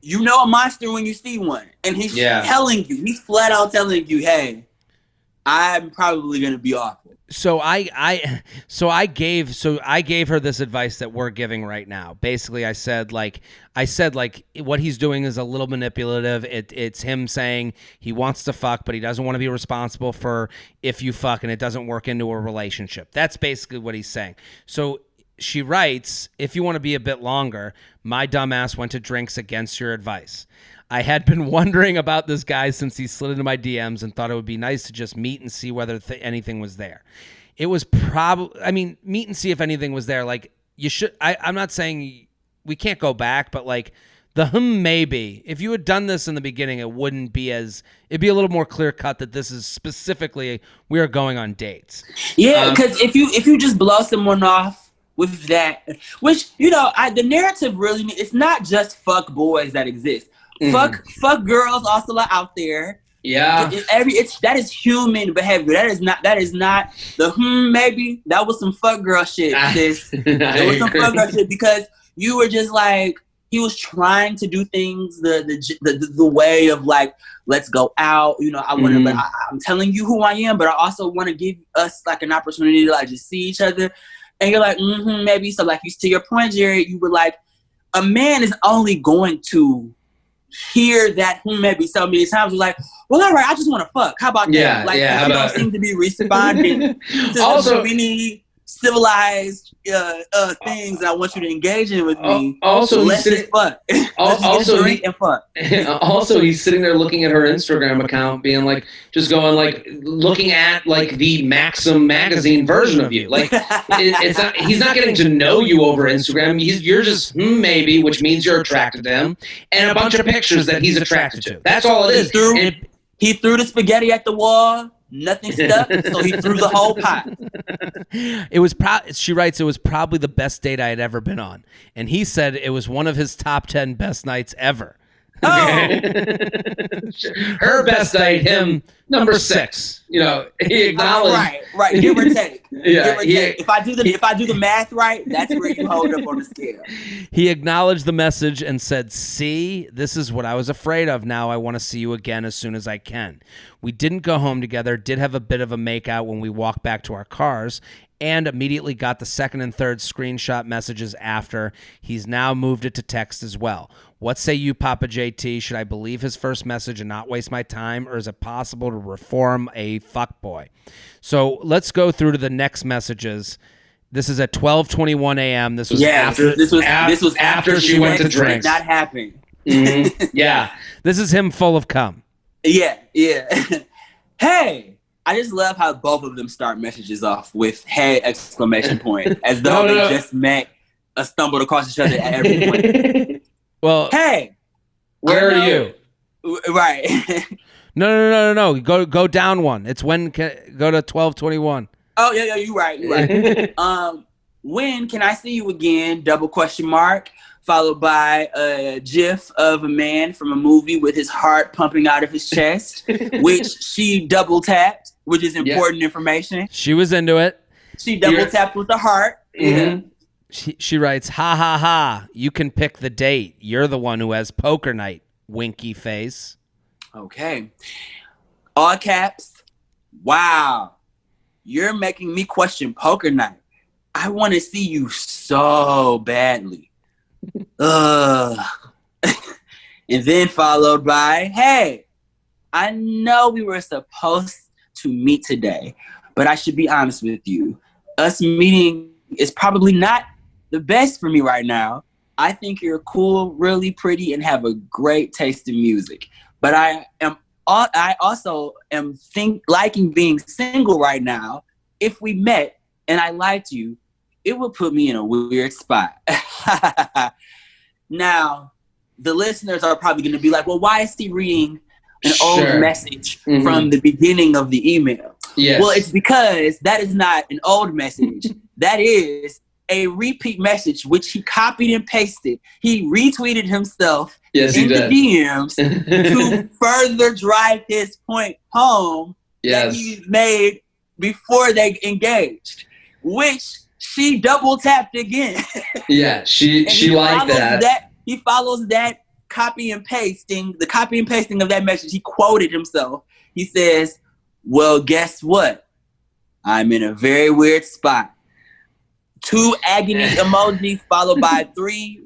Speaker 2: You know a monster when you see one, and he's telling you, he's flat out telling you, hey, I'm probably going to be awful.
Speaker 1: So I gave her this advice that we're giving right now. Basically, I said what he's doing is a little manipulative. It's him saying he wants to fuck, but he doesn't want to be responsible for if you fuck and it doesn't work into a relationship. That's basically what he's saying. So she writes, if you want to be a bit longer, my dumbass went to drinks against your advice. I had been wondering about this guy since he slid into my DMs and thought it would be nice to just meet and see whether anything was there. It was meet and see if anything was there. Like, you should, I'm not saying we can't go back, but like maybe. If you had done this in the beginning, it'd be a little more clear cut that this is specifically, we are going on dates.
Speaker 2: Yeah, because if you just blow someone off with that, which, you know, the narrative really, it's not just fuck boys that exist. Fuck girls also are out there.
Speaker 3: Yeah.
Speaker 2: That is human behavior. That is not the maybe. That was some fuck girl shit, sis. It was some fuck girl shit because you were just like, he was trying to do things the way of like, let's go out. You know, I want to, but I'm telling you who I am, but I also want to give us like an opportunity to like just see each other. And you're like, maybe. So like, to your point, Jared, you were like, a man is only going to hear that maybe so many times. We're like, well, all right, I just want to fuck. How about that? Like, you don't seem to be responding to also many civilized things that I want you to engage in with me.
Speaker 3: Also,
Speaker 2: let's just fuck.
Speaker 3: Also,
Speaker 2: drink and fuck.
Speaker 3: Also, he's sitting there looking at her Instagram account, being like, just going like, looking at like the Maxim magazine version of you. Like, it's not. He's not getting to know you over Instagram. You're just maybe, which means you're attracted to him, and a bunch of pictures that he's attracted to. That's all it is.
Speaker 2: He threw the spaghetti at the wall. Nothing stuck, so he threw the whole pot.
Speaker 1: She writes, it was probably the best date I had ever been on. And he said it was one of his top 10 best nights ever.
Speaker 2: Oh.
Speaker 3: Her best date, him, number 6. You know, he acknowledged.
Speaker 2: Right. Give or take.
Speaker 3: Yeah.
Speaker 2: Give or take. If I do the math right, that's where you hold up on the scale.
Speaker 1: He acknowledged the message and said, see, this is what I was afraid of. Now I want to see you again as soon as I can. We didn't go home together, did have a bit of a makeout when we walked back to our cars, and immediately got the second and third screenshot messages after. He's now moved it to text as well. What say you, Papa JT? Should I believe his first message and not waste my time, or is it possible to reform a fuckboy? So let's go through to the next messages. This is at 12:21 a.m. This was
Speaker 3: after she went to drinks.
Speaker 2: Not happening.
Speaker 3: Mm-hmm. Yeah.
Speaker 1: This is him full of cum.
Speaker 2: Yeah. Hey. I just love how both of them start messages off with "hey!" exclamation point, as though they just met, stumbled across each other at every point.
Speaker 1: Well,
Speaker 2: hey,
Speaker 3: where are you?
Speaker 2: Right.
Speaker 1: No. Go down one. It's go to 12:21.
Speaker 2: Oh yeah, you're right. When can I see you again? ? Followed by a GIF of a man from a movie with his heart pumping out of his chest, which she double tapped, which is important information.
Speaker 1: She was into it.
Speaker 2: She double tapped with the heart.
Speaker 3: Mm-hmm.
Speaker 2: Yeah.
Speaker 1: She writes, ha ha ha, you can pick the date. You're the one who has poker night. Winky face.
Speaker 2: Okay. All caps. Wow. You're making me question poker night. I want to see you so badly. And then followed by, hey, I know we were supposed to meet today, but I should be honest with you. Us meeting is probably not the best for me right now. I think you're cool, really pretty, and have a great taste in music. But I also am liking being single right now. If we met and I liked you, it would put me in a weird spot. Now, the listeners are probably going to be like, well, why is he reading an old message from the beginning of the email?
Speaker 3: Yes.
Speaker 2: Well, it's because that is not an old message. That is a repeat message, which he copied and pasted. He retweeted himself in the DMs to further drive his point home that he made before they engaged, which she double tapped again.
Speaker 3: Yeah, she liked that.
Speaker 2: He follows that copy and pasting of that message. He quoted himself. He says, well, guess what? I'm in a very weird spot. 2 agony emojis followed by 3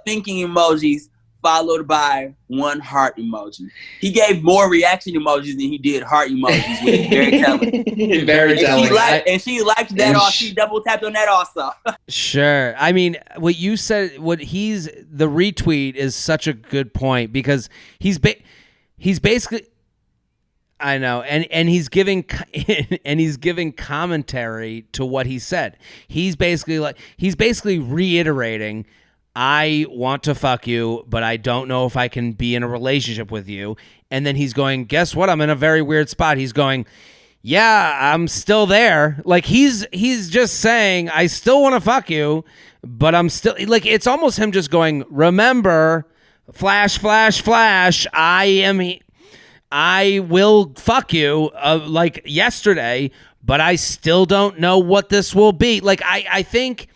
Speaker 2: thinking emojis followed by 1 heart emoji. He gave more reaction emojis than he did heart emojis, which is very telling.
Speaker 3: Very telling.
Speaker 2: She liked that. She double tapped on that also.
Speaker 1: Sure. I mean, what you said, the retweet is such a good point because he's basically, I know, and he's giving commentary to what he said. He's basically reiterating, I want to fuck you, but I don't know if I can be in a relationship with you. And then he's going, guess what? I'm in a very weird spot. He's going, yeah, I'm still there. Like he's just saying, I still want to fuck you, but I'm still like, it's almost him just going, remember, flash, flash, flash. I will fuck you like yesterday, but I still don't know what this will be. Like I think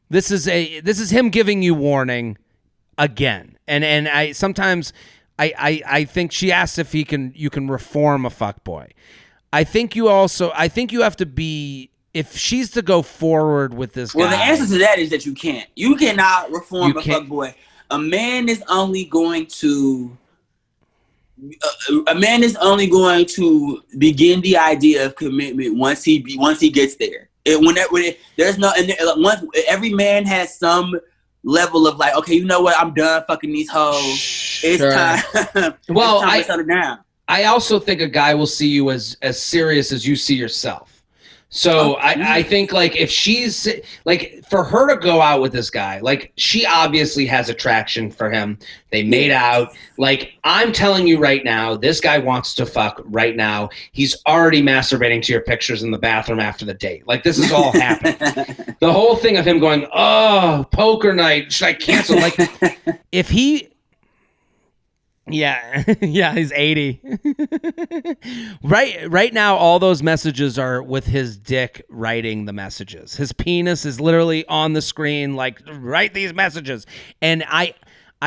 Speaker 1: this is him giving you warning again. And I sometimes I think she asks if you can reform a fuckboy. I think you have to be, if she's to go forward with this guy.
Speaker 2: Well, the answer to that is that you can't. You cannot reform a fuckboy. A man is only going to begin the idea of commitment once he gets there. Every man has some level of like, okay, you know what? I'm done fucking these hoes. It's time.
Speaker 3: Well,
Speaker 2: it's time to settle down.
Speaker 3: I also think a guy will see you as serious as you see yourself. So I think like if she's like, for her to go out with this guy, like she obviously has attraction for him. They made out. Like I'm telling you right now, this guy wants to fuck right now. He's already masturbating to your pictures in the bathroom after the date. Like this is all happening. The whole thing of him going, oh, poker night, should I cancel? Like
Speaker 1: if he. Yeah, he's 80. Right now, all those messages are with his dick writing the messages. His penis is literally on the screen, like, write these messages. And I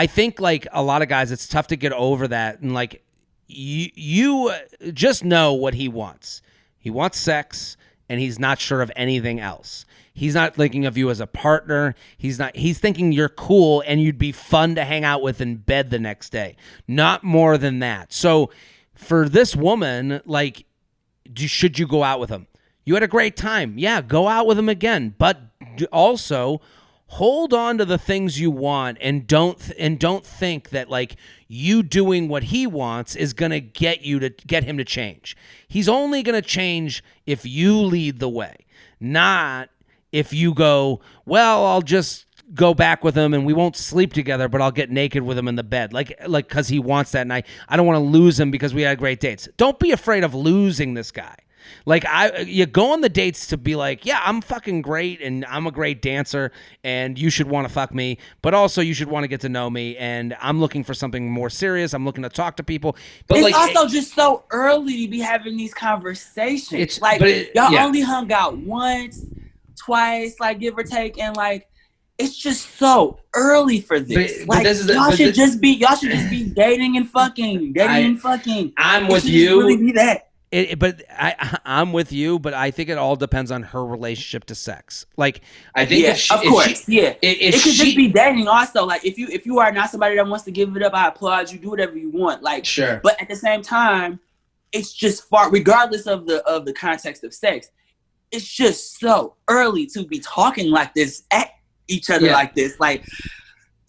Speaker 1: think, like, a lot of guys, it's tough to get over that. And, like, you just know what he wants. He wants sex, and he's not sure of anything else. He's not thinking of you as a partner. He's thinking you're cool and you'd be fun to hang out with in bed the next day. Not more than that. So for this woman, like, should you go out with him? You had a great time. Yeah, go out with him again. But also hold on to the things you want and don't think that like you doing what he wants is going to get him to change. He's only going to change if you lead the way, not if you go, well, I'll just go back with him and we won't sleep together, but I'll get naked with him in the bed. Like, cause he wants that night. I don't want to lose him because we had great dates. Don't be afraid of losing this guy. Like you go on the dates to be like, yeah, I'm fucking great and I'm a great dancer and you should want to fuck me, but also you should want to get to know me and I'm looking for something more serious. I'm looking to talk to people. But
Speaker 2: it's like, also just so early to be having these conversations. It's like y'all only hung out once, twice, like give or take, and like it's just so early for this. Y'all should just be dating and fucking, and fucking.
Speaker 3: I'm with you.
Speaker 2: Really be that.
Speaker 1: But I'm with you, but I think it all depends on her relationship to sex. Like,
Speaker 3: I think
Speaker 2: yeah, of course, yeah. It could just be dating also. Like, if you are not somebody that wants to give it up, I applaud you. Do whatever you want. Like,
Speaker 3: sure.
Speaker 2: But at the same time, it's just regardless of the context of sex, it's just so early to be talking like this at each other like this, like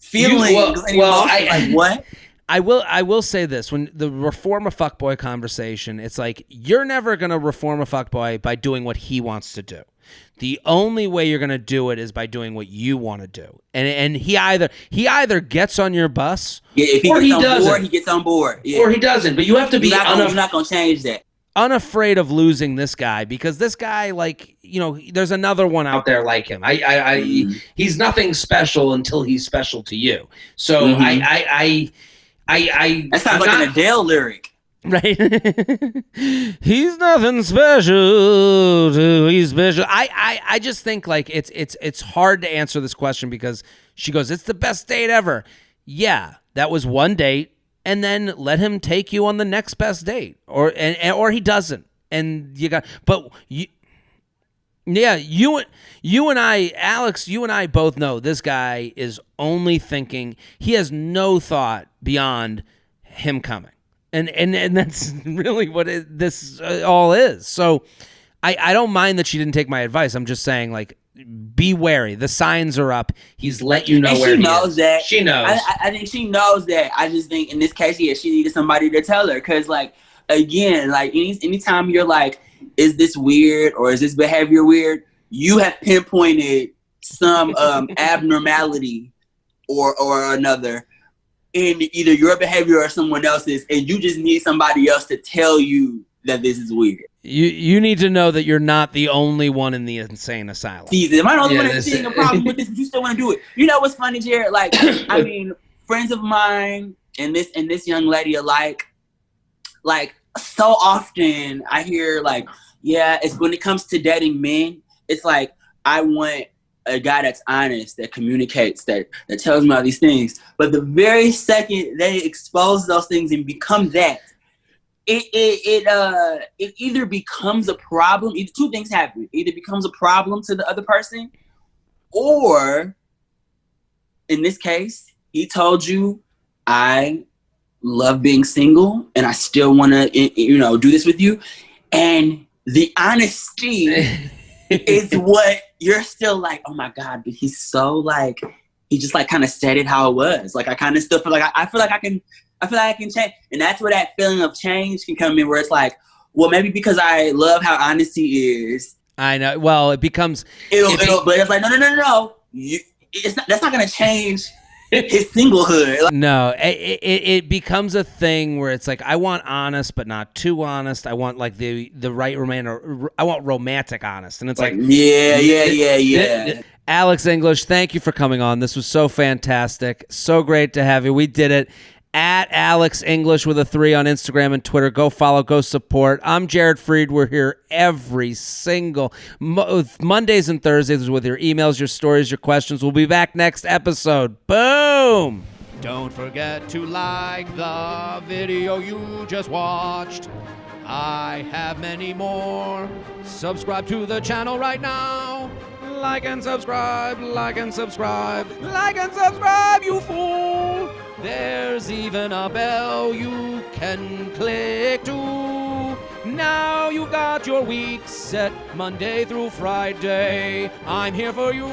Speaker 2: feelings and emotions. Like what?
Speaker 1: I will say this: when the reform a fuckboy conversation, it's like you're never gonna reform a fuckboy by doing what he wants to do. The only way you're gonna do it is by doing what you want to do. And he either gets on your bus,
Speaker 2: or he doesn't. He gets on board,
Speaker 3: or he doesn't. But you have to be.
Speaker 2: You're not gonna change that.
Speaker 1: Unafraid of losing this guy, because this guy, like, you know, there's another one out there like him. He's nothing special until he's special to you. So
Speaker 2: that sounds like an Adele lyric.
Speaker 1: Right? He's nothing special till he's special. I just think like it's hard to answer this question because she goes, it's the best date ever. Yeah, that was one date, and then let him take you on the next best date, or he doesn't, and you got. But you and I, Alex, you and I both know this guy is only thinking. He has no thought beyond him coming, and that's really what this all is. So I don't mind that she didn't take my advice. I'm just saying, like, be wary. The signs are up. He's let you know
Speaker 2: and
Speaker 1: where
Speaker 2: she knows that.
Speaker 1: She knows.
Speaker 2: I think she knows that. I just think in this case, yeah, she needed somebody to tell her. Because, like, again, like, anytime you're like, is this weird or is this behavior weird? You have pinpointed some abnormality or another in either your behavior or someone else's, and you just need somebody else to tell you that this is weird.
Speaker 1: You need to know that you're not the only one in the insane asylum.
Speaker 2: Jesus, am I the only one that's seeing a problem with this, but you still want to do it? You know what's funny, Jared? Like, I mean, friends of mine and this young lady alike, like, so often I hear, like, yeah, it's when it comes to dating men, it's like, I want a guy that's honest, that communicates, that tells me all these things. But the very second they expose those things and become that, it either becomes a problem. Either two things happen. Either becomes a problem to the other person, or in this case, he told you, I love being single and I still want to, do this with you. And the honesty is what you're still like, oh my God, but he's so like, he just like kind of said it how it was. Like, I kind of still feel like I feel like I can change. And that's where that feeling of change can come in, where it's like, well, maybe because I love how honesty is.
Speaker 1: I know. Well, it becomes.
Speaker 2: But it's like, no. That's not going to change his singlehood. Like,
Speaker 1: no, it becomes a thing where it's like, I want honest, but not too honest. I want like the right I want romantic honest. And it's like,
Speaker 2: yeah.
Speaker 1: Alex English, thank you for coming on. This was so fantastic. So great to have you. We did it. At Alex English with a 3 on Instagram and Twitter. Go follow, go support. I'm Jared Freid. We're here every single Mondays and Thursdays with your emails, your stories, your questions. We'll be back next episode. Boom! Don't forget to like the video you just watched. I have many more. Subscribe to the channel right now. Like and subscribe, like and subscribe, like and subscribe, you fool! There's even a bell you can click to. Now you've got your week set Monday through Friday. I'm here for you.